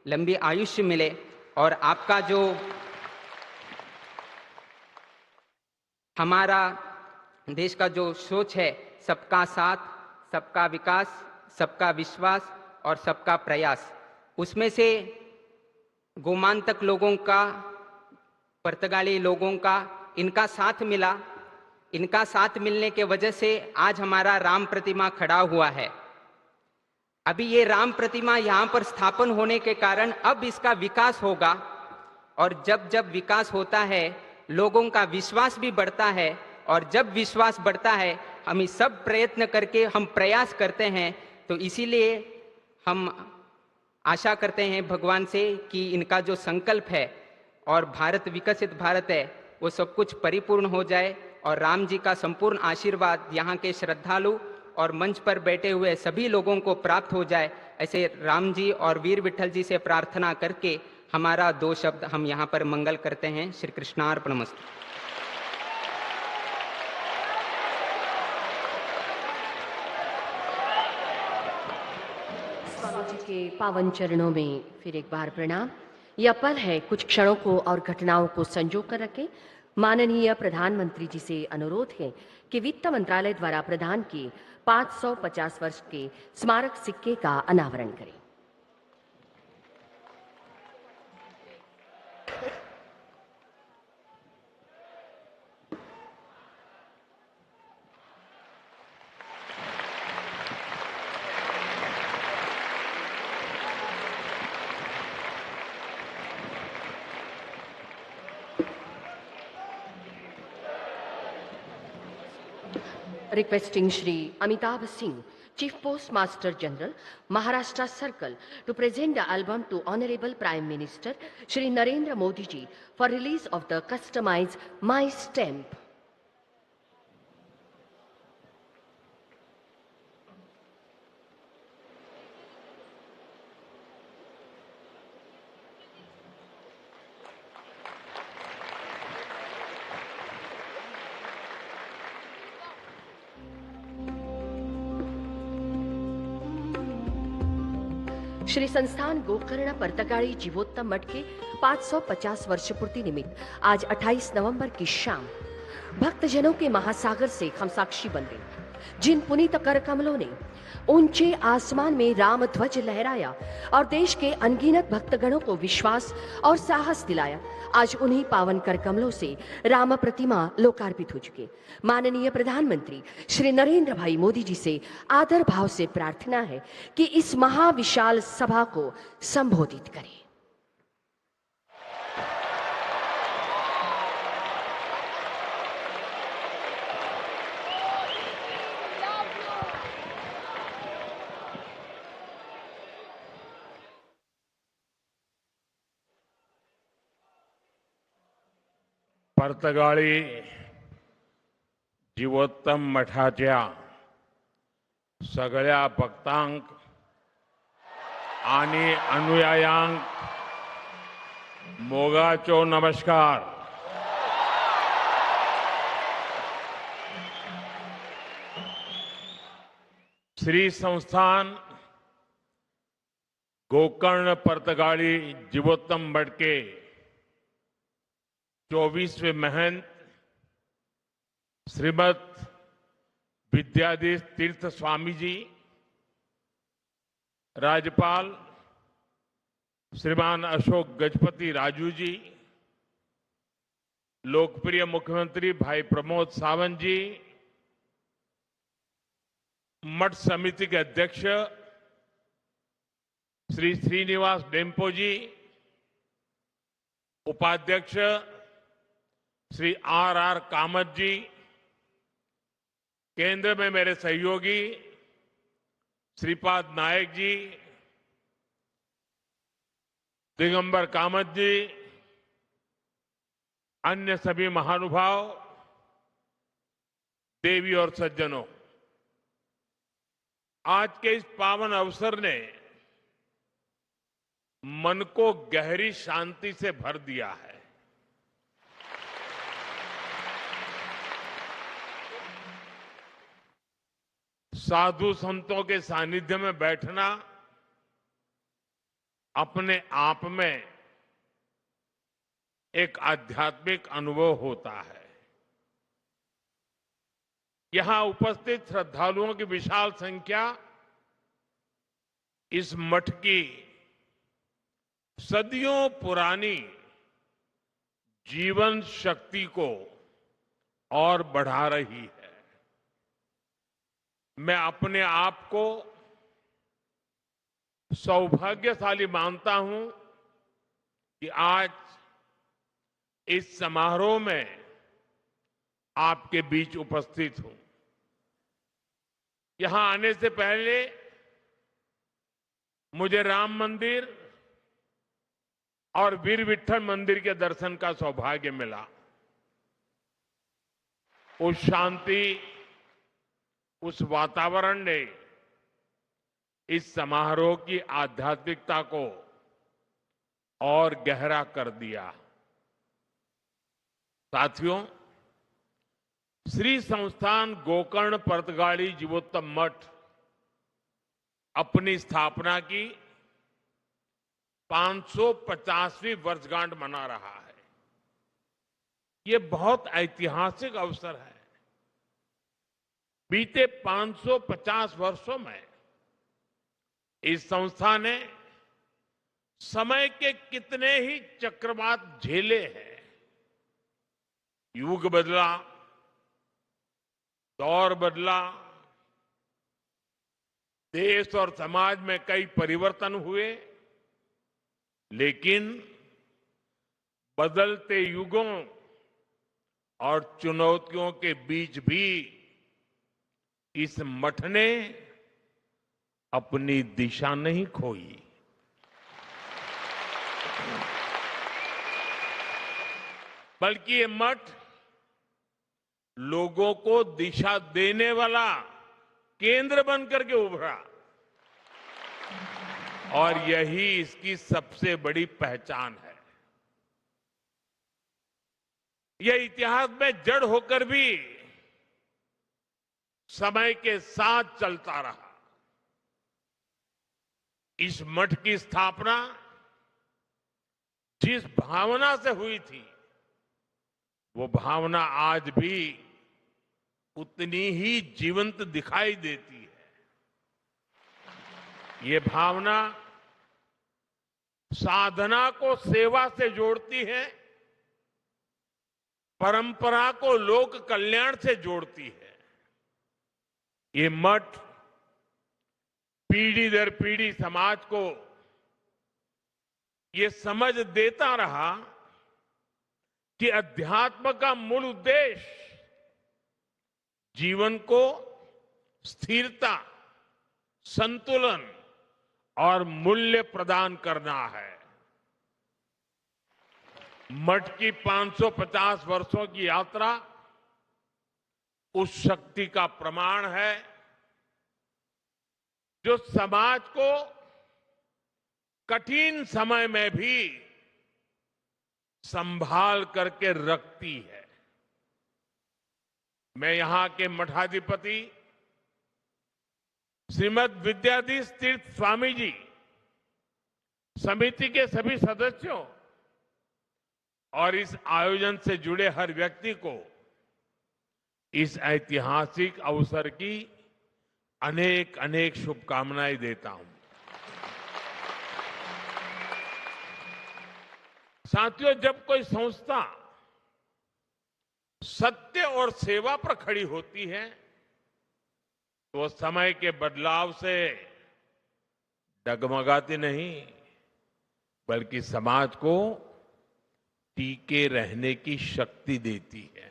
लंबी आयुष्य मिले, और आपका जो हमारा देश का जो सोच है, सबका साथ, सबका विकास, सबका विश्वास और सबका प्रयास, उसमें से गोमांतक लोगों का, पुर्तगाली लोगों का इनका साथ मिला। इनका साथ मिलने के वजह से आज हमारा राम प्रतिमा खड़ा हुआ है। अभी ये राम प्रतिमा यहाँ पर स्थापन होने के कारण अब इसका विकास होगा, और जब जब विकास होता है लोगों का विश्वास भी बढ़ता है, और जब विश्वास बढ़ता है हम इस सब प्रयत्न करके हम प्रयास करते हैं, तो इसीलिए हम आशा करते हैं भगवान से कि इनका जो संकल्प है और भारत विकसित भारत है वो सब कुछ परिपूर्ण हो जाए, और राम जी का संपूर्ण आशीर्वाद यहाँ के श्रद्धालु और मंच पर बैठे हुए सभी लोगों को प्राप्त हो जाए। ऐसे राम जी और वीर विठल जी से प्रार्थना करके हमारा 2 शब्द हम यहाँ पर मंगल करते हैं। श्री कृष्णार्पणमस्तु। स्वामी जी के पावन चरणों में फिर एक बार प्रणाम। यह पल है, कुछ क्षणों को और घटनाओं को संजो कर रखें। माननीय प्रधानमंत्री जी से अनुरोध है कि वित्त मंत्रालय द्वारा प्रदान किए 550 वर्ष के स्मारक सिक्के का अनावरण करें। Requesting Shri Amitabh Singh, Chief Postmaster General, Maharashtra Circle, to present the album to Honorable Prime Minister Shri Narendra Modi ji for release of the customized My Stamp. Shri संस्थान गोकर्ण परतगाड़ी जीवोत्तम मठ के 550 वर्ष पूर्ति निमित्त आज 28 नवंबर की शाम भक्तजनों के महासागर से हम साक्षी बन गए। जिन पुनीत कर कमलों ने ऊंचे आसमान में राम ध्वज लहराया और देश के अनगिनत भक्तगणों को विश्वास और साहस दिलाया, आज उन्हीं पावन कर कमलों से राम प्रतिमा लोकार्पित हो चुके। माननीय प्रधानमंत्री श्री नरेंद्र भाई मोदी जी से आदर भाव से प्रार्थना है कि इस महाविशाल सभा को संबोधित करें। परतगाळी जीवोत्तम मठाच्या सगळ्या भक्तांक आणि अनुयायांक मोगाचो नमस्कार। श्री संस्थान गोकर्ण परतगाळी जीवोत्तम मठ के 24वें महंत श्रीमद विद्याधीश तीर्थ स्वामी जी, राज्यपाल श्रीमान अशोक गजपति राजू जी, लोकप्रिय मुख्यमंत्री भाई प्रमोद सावंत जी, मठ समिति के अध्यक्ष श्री श्रीनिवास डेम्पो जी, उपाध्यक्ष श्री आर कामत जी, केंद्र में मेरे सहयोगी श्रीपाद नायक जी, दिगंबर कामत जी, अन्य सभी महानुभाव, देवी और सज्जनों, आज के इस पावन अवसर ने मन को गहरी शांति से भर दिया है। साधु संतों के सानिध्य में बैठना अपने आप में एक आध्यात्मिक अनुभव होता है। यहां उपस्थित श्रद्धालुओं की विशाल संख्या इस मठ की सदियों पुरानी जीवन शक्ति को और बढ़ा रही है। मैं अपने आप को सौभाग्यशाली मानता हूं कि आज इस समारोह में आपके बीच उपस्थित हूं। यहां आने से पहले मुझे राम मंदिर और वीर विट्ठल मंदिर के दर्शन का सौभाग्य मिला। उस शांति, उस वातावरण ने इस समारोह की आध्यात्मिकता को और गहरा कर दिया। साथियों, श्री संस्थान गोकर्ण परतगाड़ी जीवोत्तम मठ अपनी स्थापना की 550वीं वर्षगांठ मना रहा है। ये बहुत ऐतिहासिक अवसर है। बीते 550 वर्षों में इस संस्था ने समय के कितने ही चक्रवात झेले हैं। युग बदला, दौर बदला, देश और समाज में कई परिवर्तन हुए, लेकिन बदलते युगों और चुनौतियों के बीच भी इस मठ ने अपनी दिशा नहीं खोई। बल्कि ये मठ लोगों को दिशा देने वाला केंद्र बनकर के उभरा और यही इसकी सबसे बड़ी पहचान है। यह इतिहास में जड़ होकर भी समय के साथ चलता रहा। इस मठ की स्थापना जिस भावना से हुई थी, वो भावना आज भी उतनी ही जीवंत दिखाई देती है। ये भावना साधना को सेवा से जोड़ती है, परंपरा को लोक कल्याण से जोड़ती है। ये मठ पीढ़ी दर पीढ़ी समाज को ये समझ देता रहा कि अध्यात्म का मूल उद्देश्य जीवन को स्थिरता, संतुलन और मूल्य प्रदान करना है। मठ की 550 वर्षों की यात्रा उस शक्ति का प्रमाण है जो समाज को कठिन समय में भी संभाल करके रखती है। मैं यहां के मठाधिपति श्रीमद विद्याधीश तीर्थ स्वामी जी, समिति के सभी सदस्यों और इस आयोजन से जुड़े हर व्यक्ति को इस ऐतिहासिक अवसर की अनेक अनेक शुभकामनाएं देता हूं। साथियों, जब कोई संस्था सत्य और सेवा पर खड़ी होती है तो समय के बदलाव से डगमगाती नहीं, बल्कि समाज को टीके रहने की शक्ति देती है।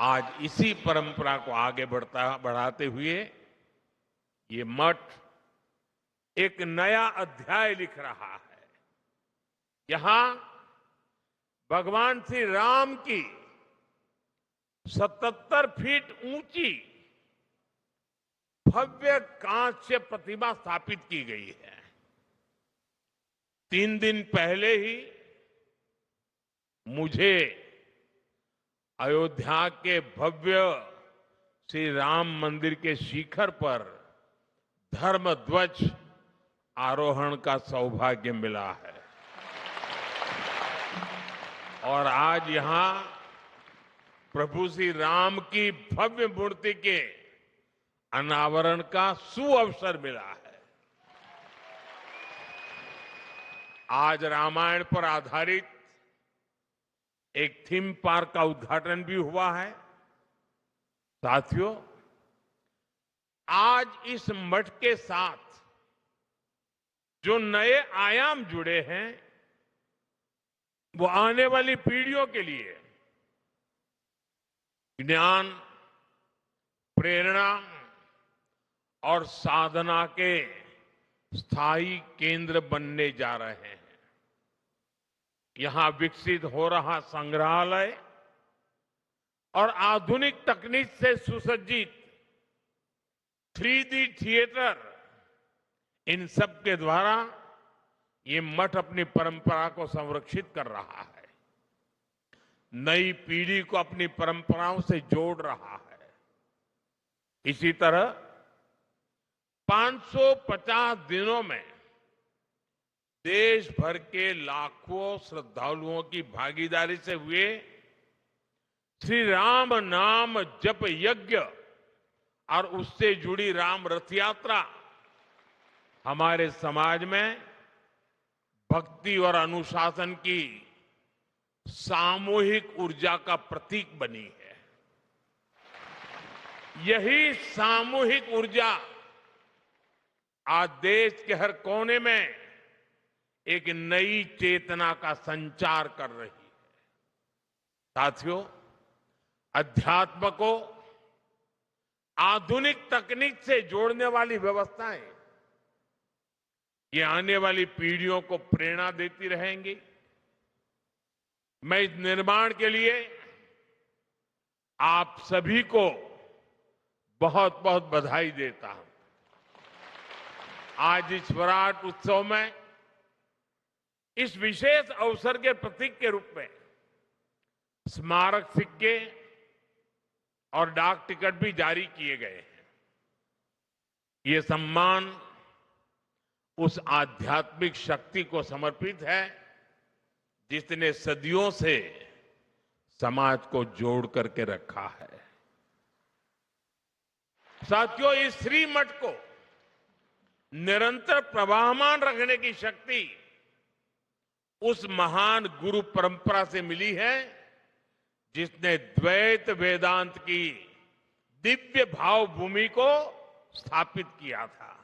आज इसी परंपरा को आगे बढ़ाते हुए ये मठ एक नया अध्याय लिख रहा है। यहां भगवान श्री राम की 77 फीट ऊंची भव्य कांस्य प्रतिमा स्थापित की गई है। 3 दिन पहले ही मुझे अयोध्या के भव्य श्री राम मंदिर के शिखर पर धर्म ध्वज आरोहण का सौभाग्य मिला है और आज यहां प्रभु श्री राम की भव्य मूर्ति के अनावरण का सुअवसर मिला है। आज रामायण पर आधारित एक थीम पार्क का उद्घाटन भी हुआ है। साथियों, आज इस मठ के साथ जो नए आयाम जुड़े हैं वो आने वाली पीढ़ियों के लिए ज्ञान, प्रेरणा और साधना के स्थायी केंद्र बनने जा रहे हैं। यहां विकसित हो रहा संग्रहालय और आधुनिक तकनीक से सुसज्जित 3D थिएटर, इन सब के द्वारा ये मठ अपनी परंपरा को संरक्षित कर रहा है, नई पीढ़ी को अपनी परंपराओं से जोड़ रहा है। इसी तरह 550 दिनों में देश भर के लाखों श्रद्धालुओं की भागीदारी से हुए श्री राम नाम जप यज्ञ और उससे जुड़ी राम रथ यात्रा हमारे समाज में भक्ति और अनुशासन की सामूहिक ऊर्जा का प्रतीक बनी है। यही सामूहिक ऊर्जा आज देश के हर कोने में एक नई चेतना का संचार कर रही है। साथियों, अध्यात्म को आधुनिक तकनीक से जोड़ने वाली व्यवस्थाएं ये आने वाली पीढ़ियों को प्रेरणा देती रहेंगी। मैं इस निर्माण के लिए आप सभी को बहुत बहुत बधाई देता हूं। आज इस विराट उत्सव में इस विशेष अवसर के प्रतीक के रूप में स्मारक सिक्के और डाक टिकट भी जारी किए गए हैं। ये सम्मान उस आध्यात्मिक शक्ति को समर्पित है जिसने सदियों से समाज को जोड़ करके रखा है। साथियों, इस श्री मठ को निरंतर प्रवाहमान रखने की शक्ति उस महान गुरु परंपरा से मिली है जिसने द्वैत वेदांत की दिव्य भाव भूमि को स्थापित किया था।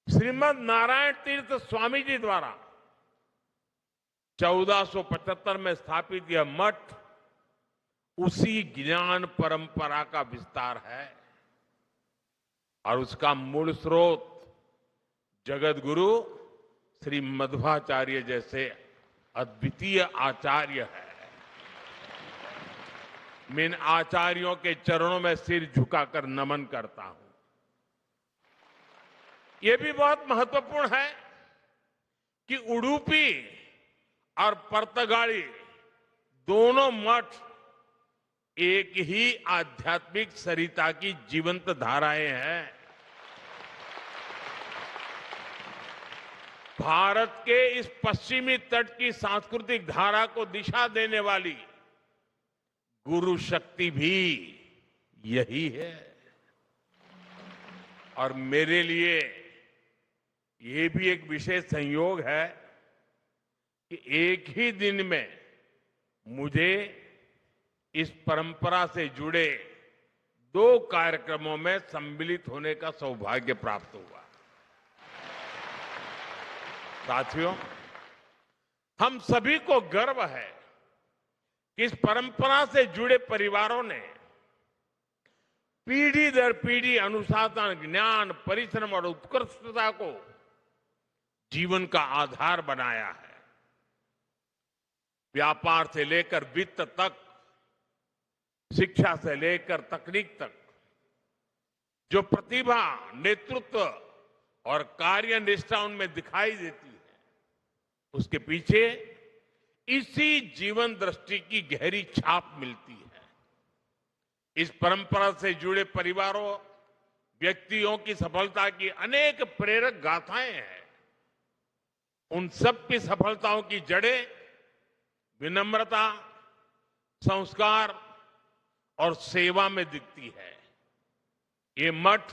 श्रीमद नारायण तीर्थ स्वामी जी द्वारा 1475 में स्थापित यह मठ उसी ज्ञान परंपरा का विस्तार है और उसका मूल स्रोत जगत गुरु श्री मध्वाचार्य जैसे अद्वितीय आचार्य है। मैं इन आचार्यों के चरणों में सिर झुकाकर नमन करता हूं। यह भी बहुत महत्वपूर्ण है कि उडुपी और पर्तगाड़ी दोनों मठ एक ही आध्यात्मिक सरिता की जीवंत धाराएं हैं। भारत के इस पश्चिमी तट की सांस्कृतिक धारा को दिशा देने वाली गुरु शक्ति भी यही है। और मेरे लिए ये भी एक विशेष संयोग है कि एक ही दिन में मुझे इस परंपरा से जुड़े 2 कार्यक्रमों में सम्मिलित होने का सौभाग्य प्राप्त हुआ। साथियों, हम सभी को गर्व है कि इस परंपरा से जुड़े परिवारों ने पीढ़ी दर पीढ़ी अनुशासन, ज्ञान, परिश्रम और उत्कृष्टता को जीवन का आधार बनाया है। व्यापार से लेकर वित्त तक, शिक्षा से लेकर तकनीक तक जो प्रतिभा, नेतृत्व और कार्यनिष्ठा उनमें दिखाई देती है, उसके पीछे इसी जीवन दृष्टि की गहरी छाप मिलती है। इस परंपरा से जुड़े परिवारों, व्यक्तियों की सफलता की अनेक प्रेरक गाथाएं हैं। उन सब की सफलताओं की जड़ें विनम्रता, संस्कार और सेवा में दिखती है। ये मठ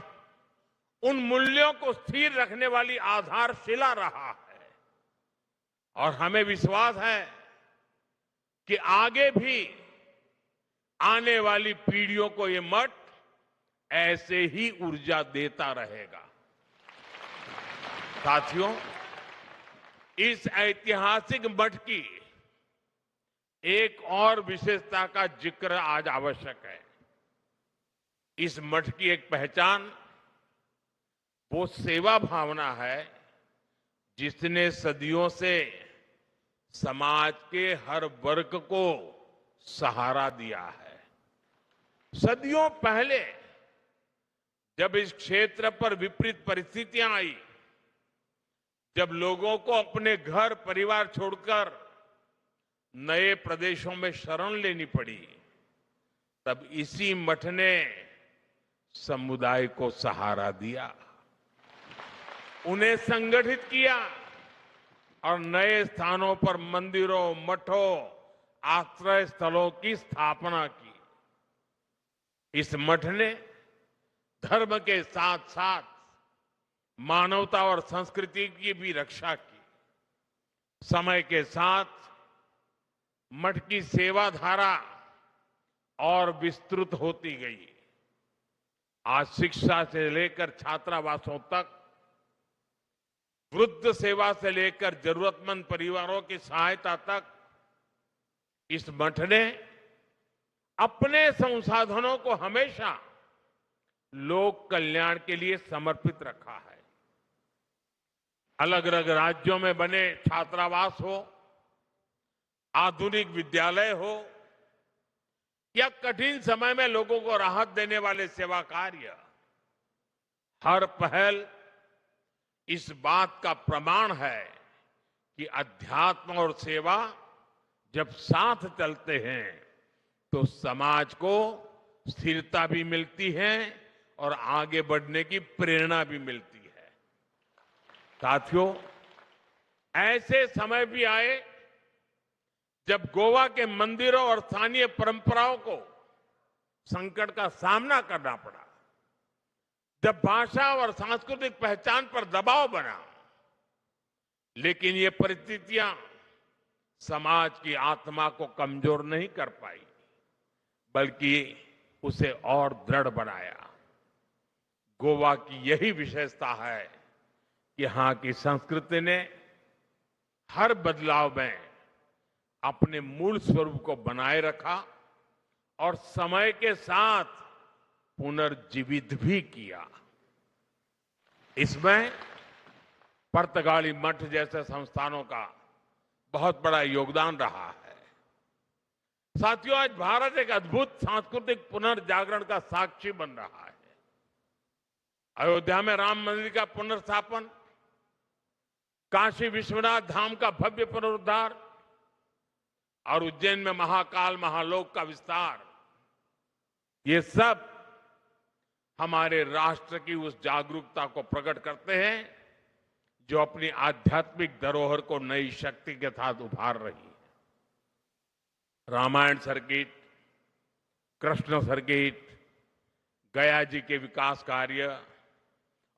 उन मूल्यों को स्थिर रखने वाली आधारशिला रहा है और हमें विश्वास है कि आगे भी आने वाली पीढ़ियों को ये मठ ऐसे ही ऊर्जा देता रहेगा। साथियों, इस ऐतिहासिक मठ की एक और विशेषता का जिक्र आज आवश्यक है। इस मठ की एक पहचान वो सेवा भावना है जिसने सदियों से समाज के हर वर्ग को सहारा दिया है। सदियों पहले जब इस क्षेत्र पर विपरीत परिस्थितियां आई, जब लोगों को अपने घर परिवार छोड़कर नए प्रदेशों में शरण लेनी पड़ी, तब इसी मठ ने समुदाय को सहारा दिया, उन्हें संगठित किया और नए स्थानों पर मंदिरों, मठों, आश्रय स्थलों की स्थापना की। इस मठ ने धर्म के साथ साथ मानवता और संस्कृति की भी रक्षा की। समय के साथ मठ की सेवा धारा और विस्तृत होती गई। आज शिक्षा से लेकर छात्रावासों तक, वृद्ध सेवा से लेकर जरूरतमंद परिवारों की सहायता तक इस मठ ने अपने संसाधनों को हमेशा लोक कल्याण के लिए समर्पित रखा है। अलग अलग राज्यों में बने छात्रावास हो, आधुनिक विद्यालय हो या कठिन समय में लोगों को राहत देने वाले सेवा कार्य, हर पहल इस बात का प्रमाण है कि अध्यात्म और सेवा जब साथ चलते हैं तो समाज को स्थिरता भी मिलती है और आगे बढ़ने की प्रेरणा भी मिलती है। साथियों, ऐसे समय भी आए जब गोवा के मंदिरों और स्थानीय परंपराओं को संकट का सामना करना पड़ा, जब भाषा और सांस्कृतिक पहचान पर दबाव बना, लेकिन ये परिस्थितियां समाज की आत्मा को कमजोर नहीं कर पाई, बल्कि उसे और दृढ़ बनाया। गोवा की यही विशेषता है कि यहां की संस्कृति ने हर बदलाव में अपने मूल स्वरूप को बनाए रखा और समय के साथ पुनर्जीवित भी किया। इसमें पुर्तगाली मठ जैसे संस्थानों का बहुत बड़ा योगदान रहा है। साथियों, आज भारत एक अद्भुत सांस्कृतिक पुनर्जागरण का साक्षी बन रहा है। अयोध्या में राम मंदिर का पुनर्स्थापन, काशी विश्वनाथ धाम का भव्य पुनरुद्धार और उज्जैन में महाकाल महालोक का विस्तार, ये सब हमारे राष्ट्र की उस जागरूकता को प्रकट करते हैं जो अपनी आध्यात्मिक धरोहर को नई शक्ति के साथ उभार रही है। रामायण सर्किट, कृष्ण सर्किट, गया जी के विकास कार्य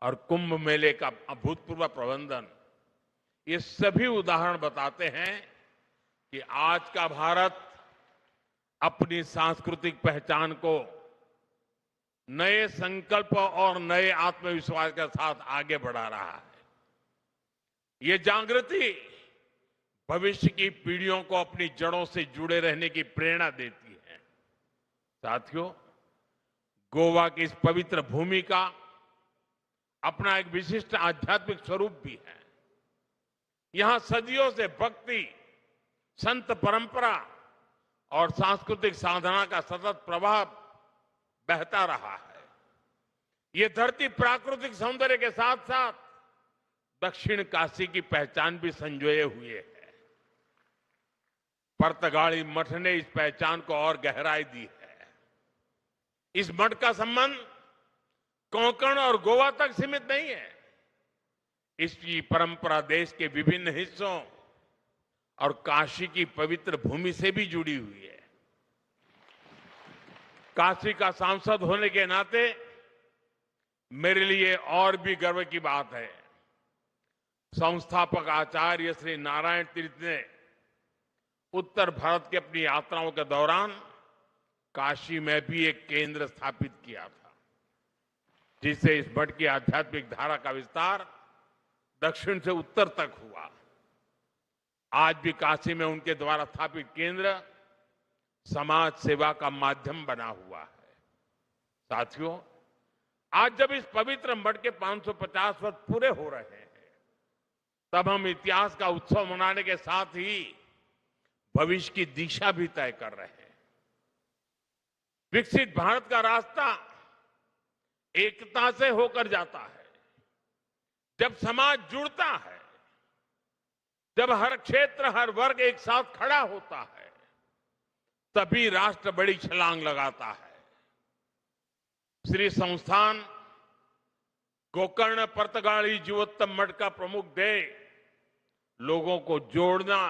और कुंभ मेले का अभूतपूर्व प्रबंधन, ये सभी उदाहरण बताते हैं कि आज का भारत अपनी सांस्कृतिक पहचान को नए संकल्प और नए आत्मविश्वास के साथ आगे बढ़ा रहा है। ये जागृति भविष्य की पीढ़ियों को अपनी जड़ों से जुड़े रहने की प्रेरणा देती है। साथियों, गोवा की इस पवित्र भूमि का अपना एक विशिष्ट आध्यात्मिक स्वरूप भी है। यहां सदियों से भक्ति, संत परंपरा और सांस्कृतिक साधना का सतत प्रवाह बहता रहा है। ये धरती प्राकृतिक सौंदर्य के साथ साथ दक्षिण काशी की पहचान भी संजोए हुए है। पुर्तगाली मठ ने इस पहचान को और गहराई दी है। इस मठ का संबंध कोंकण और गोवा तक सीमित नहीं है। इसकी परंपरा देश के विभिन्न हिस्सों और काशी की पवित्र भूमि से भी जुड़ी हुई है। काशी का सांसद होने के नाते मेरे लिए और भी गर्व की बात है। संस्थापक आचार्य श्री नारायण तीर्थ ने उत्तर भारत की अपनी यात्राओं के दौरान काशी में भी एक केंद्र स्थापित किया था, जिससे इस मठ की आध्यात्मिक धारा का विस्तार दक्षिण से उत्तर तक हुआ। आज भी काशी में उनके द्वारा स्थापित केंद्र समाज सेवा का माध्यम बना हुआ है। साथियों, आज जब इस पवित्र मठ के 550 वर्ष पूरे हो रहे हैं, तब हम इतिहास का उत्सव मनाने के साथ ही भविष्य की दिशा भी तय कर रहे हैं। विकसित भारत का रास्ता एकता से होकर जाता है। जब समाज जुड़ता है, जब हर क्षेत्र, हर वर्ग एक साथ खड़ा होता है, तभी राष्ट्र बड़ी छलांग लगाता है। श्री संस्थान गोकर्ण पर्तगाली जीवोत्तम मठ का प्रमुख ध्येय लोगों को जोड़ना,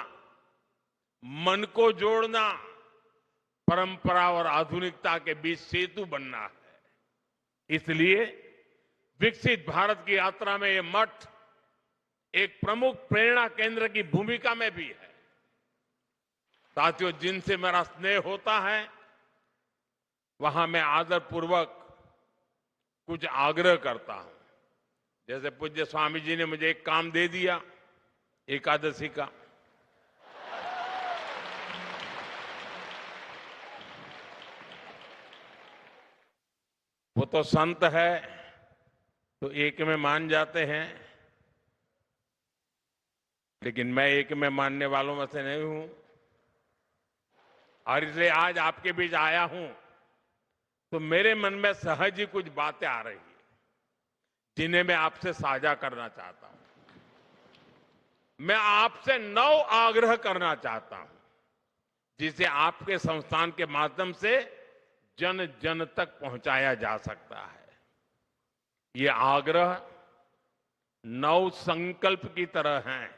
मन को जोड़ना, परंपरा और आधुनिकता के बीच सेतु बनना है। इसलिए विकसित भारत की यात्रा में यह मठ एक प्रमुख प्रेरणा केंद्र की भूमिका में भी है। साथियों, जिनसे मेरा स्नेह होता है, वहां मैं आदरपूर्वक कुछ आग्रह करता हूं। जैसे पूज्य स्वामी जी ने मुझे एक काम दे दिया एकादशी का, वो तो संत है तो एक में मान जाते हैं, लेकिन मैं एक में मानने वालों में से नहीं हूं। और इसलिए आज आपके बीच आया हूं तो मेरे मन में सहज ही कुछ बातें आ रही है, जिन्हें मैं आपसे साझा करना चाहता हूं। मैं आपसे 9 आग्रह करना चाहता हूं, जिसे आपके संस्थान के माध्यम से जन जन तक पहुंचाया जा सकता है। ये आग्रह 9 संकल्प की तरह हैं।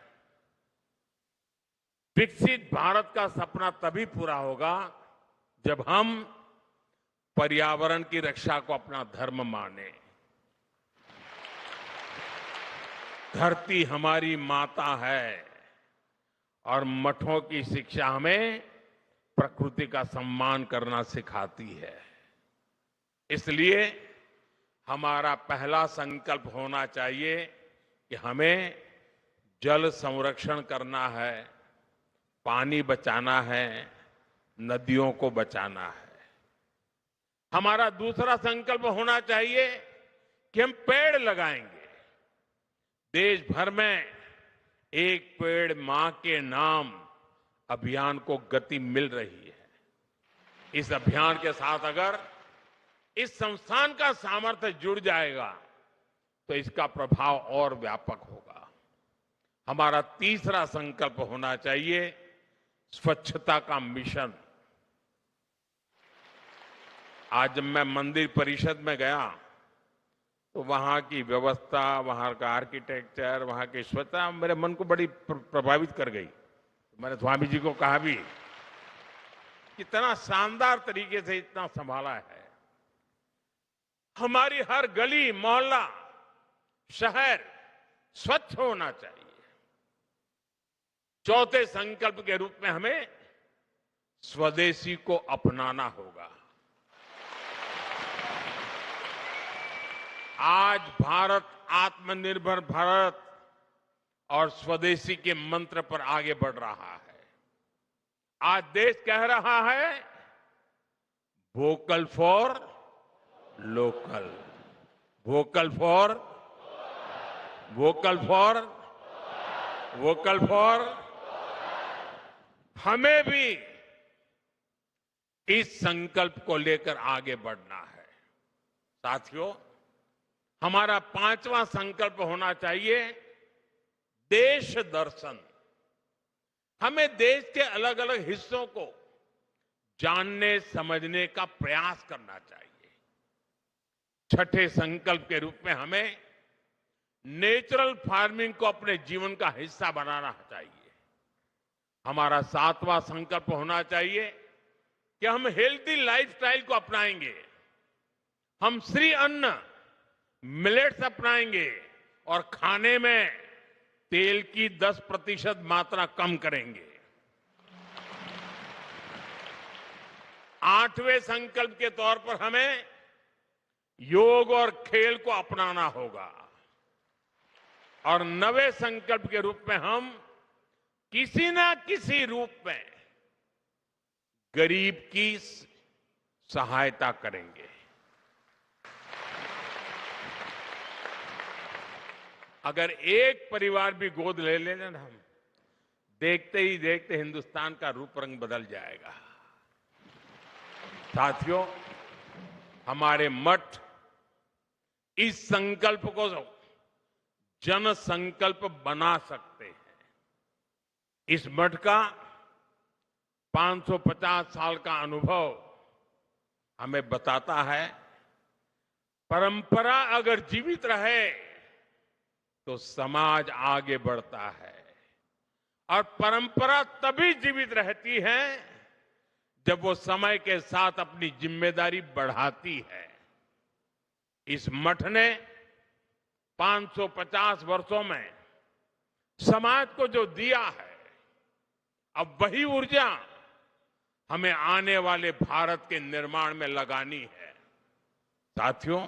विकसित भारत का सपना तभी पूरा होगा जब हम पर्यावरण की रक्षा को अपना धर्म माने। धरती हमारी माता है और मठों की शिक्षा हमें प्रकृति का सम्मान करना सिखाती है। इसलिए हमारा पहला संकल्प होना चाहिए कि हमें जल संरक्षण करना है, पानी बचाना है, नदियों को बचाना है। हमारा दूसरा संकल्प होना चाहिए कि हम पेड़ लगाएंगे। देश भर में एक पेड़ मां के नाम अभियान को गति मिल रही है। इस अभियान के साथ अगर इस संस्थान का सामर्थ्य जुड़ जाएगा तो इसका प्रभाव और व्यापक होगा। हमारा तीसरा संकल्प होना चाहिए स्वच्छता का मिशन। आज जब मैं मंदिर परिषद में गया तो वहां की व्यवस्था, वहां का आर्किटेक्चर, वहां की स्वच्छता मेरे मन को बड़ी प्रभावित कर गई। मैंने स्वामी जी को कहा भी, कितना शानदार तरीके से इतना संभाला है। हमारी हर गली, मोहल्ला, शहर स्वच्छ होना चाहिए। चौथे संकल्प के रूप में हमें स्वदेशी को अपनाना होगा। आज भारत आत्मनिर्भर भारत और स्वदेशी के मंत्र पर आगे बढ़ रहा है। आज देश कह रहा है vocal for local, vocal for, vocal for, vocal for. हमें भी इस संकल्प को लेकर आगे बढ़ना है। साथियों, हमारा 5वां संकल्प होना चाहिए देश दर्शन। हमें देश के अलग अलग हिस्सों को जानने समझने का प्रयास करना चाहिए। छठे संकल्प के रूप में हमें नेचुरल फार्मिंग को अपने जीवन का हिस्सा बनाना चाहिए। हमारा 7वां संकल्प होना चाहिए कि हम हेल्थी लाइफस्टाइल को अपनाएंगे। हम श्री अन्न, मिलेट्स अपनाएंगे और खाने में तेल की 10% मात्रा कम करेंगे। 8वें संकल्प के तौर पर हमें योग और खेल को अपनाना होगा। और 9वें संकल्प के रूप में हम किसी ना किसी रूप में गरीब की सहायता करेंगे। अगर एक परिवार भी गोद ले लेना ना हम, देखते ही देखते हिंदुस्तान का रूप रंग बदल जाएगा। साथियों, हमारे मठ इस संकल्प को जन संकल्प बना सकते हैं। इस मठ का 550 साल का अनुभव हमें बताता है, परंपरा अगर जीवित रहे तो समाज आगे बढ़ता है, और परंपरा तभी जीवित रहती है जब वो समय के साथ अपनी जिम्मेदारी बढ़ाती है। इस मठ ने 550 वर्षों में समाज को जो दिया है, अब वही ऊर्जा हमें आने वाले भारत के निर्माण में लगानी है। साथियों,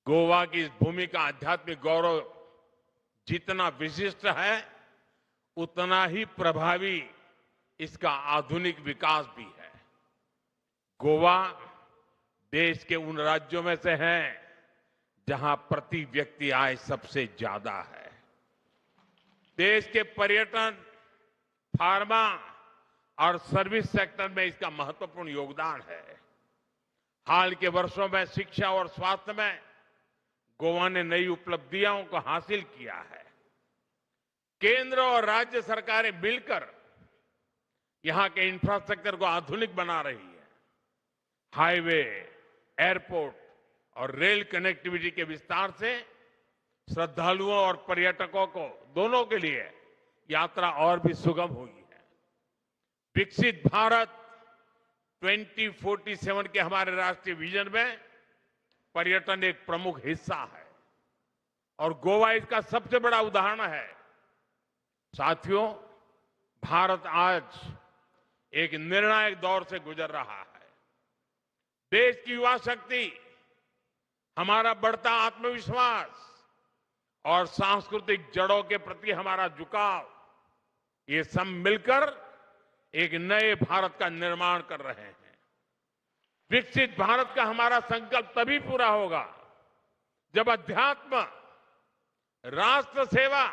गोवा की इस भूमि का आध्यात्मिक गौरव जितना विशिष्ट है, उतना ही प्रभावी इसका आधुनिक विकास भी है। गोवा देश के उन राज्यों में से है जहां प्रति व्यक्ति आय सबसे ज्यादा है। देश के पर्यटन, फार्मा और सर्विस सेक्टर में इसका महत्वपूर्ण योगदान है। हाल के वर्षों में शिक्षा और स्वास्थ्य में गोवा ने नई उपलब्धियों को हासिल किया है। केंद्र और राज्य सरकारें मिलकर यहां के इंफ्रास्ट्रक्चर को आधुनिक बना रही है। हाईवे, एयरपोर्ट और रेल कनेक्टिविटी के विस्तार से श्रद्धालुओं और पर्यटकों को दोनों के लिए यात्रा और भी सुगम हुई है। विकसित भारत 2047 के हमारे राष्ट्रीय विजन में पर्यटन एक प्रमुख हिस्सा है और गोवा इसका सबसे बड़ा उदाहरण है। साथियों, भारत आज एक निर्णायक दौर से गुजर रहा है। देश की युवा शक्ति, हमारा बढ़ता आत्मविश्वास और सांस्कृतिक जड़ों के प्रति हमारा झुकाव, ये सब मिलकर एक नए भारत का निर्माण कर रहे हैं। विकसित भारत का हमारा संकल्प तभी पूरा होगा जब अध्यात्म, राष्ट्र सेवा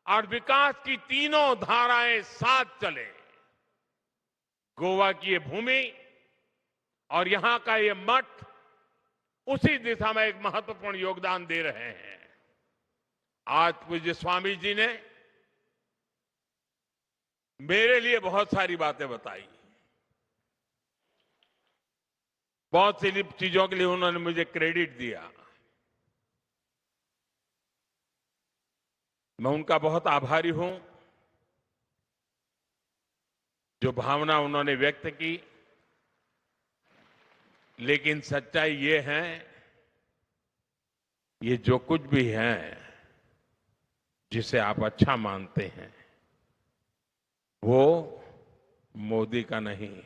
और विकास की तीनों धाराएं साथ चले। गोवा की ये भूमि और यहां का ये मठ उसी दिशा में एक महत्वपूर्ण योगदान दे रहे हैं। आज पूज्य स्वामी जी ने मेरे लिए बहुत सारी बातें बताई, बहुत सी चीजों के लिए उन्होंने मुझे क्रेडिट दिया। मैं उनका बहुत आभारी हूं। जो भावना उन्होंने व्यक्त की, लेकिन सच्चाई ये है, ये जो कुछ भी है जिसे आप अच्छा मानते हैं, वो मोदी का नहीं,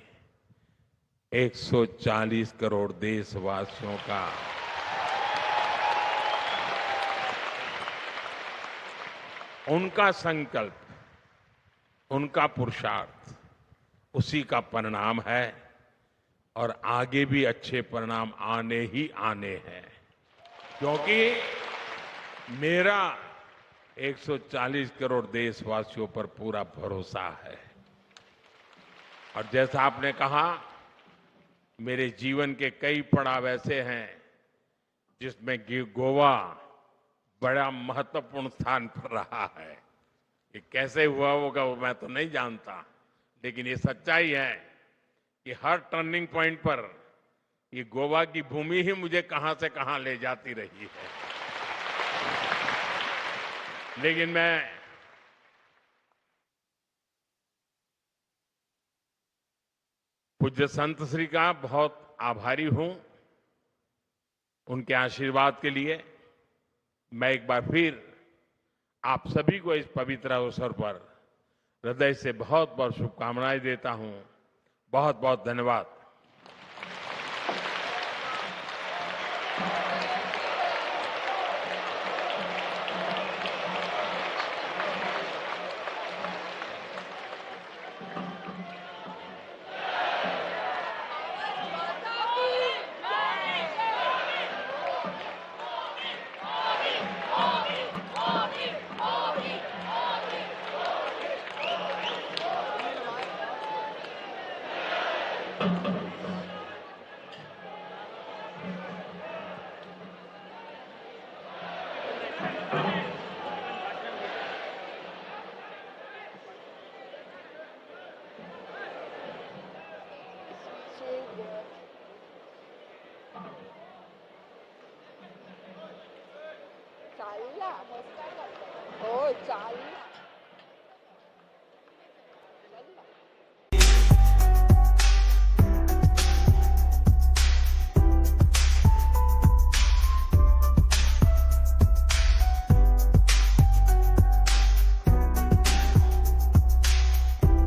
140 करोड़ देशवासियों का उनका संकल्प, उनका पुरुषार्थ, उसी का परिणाम है और आगे भी अच्छे परिणाम आने ही आने हैं। क्योंकि मेरा 140 करोड़ देशवासियों पर पूरा भरोसा है। और जैसा आपने कहा, मेरे जीवन के कई पड़ाव ऐसे हैं जिसमें गोवा बड़ा महत्वपूर्ण स्थान पर रहा है। ये कैसे हुआ होगा वो मैं तो नहीं जानता, लेकिन ये सच्चाई है कि हर टर्निंग पॉइंट पर ये गोवा की भूमि ही मुझे कहां से कहां ले जाती रही है। लेकिन मैं पूज्य संत श्री का बहुत आभारी हूं। उनके आशीर्वाद के लिए मैं एक बार फिर आप सभी को इस पवित्र अवसर पर हृदय से बहुत बहुत शुभकामनाएं देता हूं। बहुत बहुत धन्यवाद। चालला मस्त काय करतो हो चालला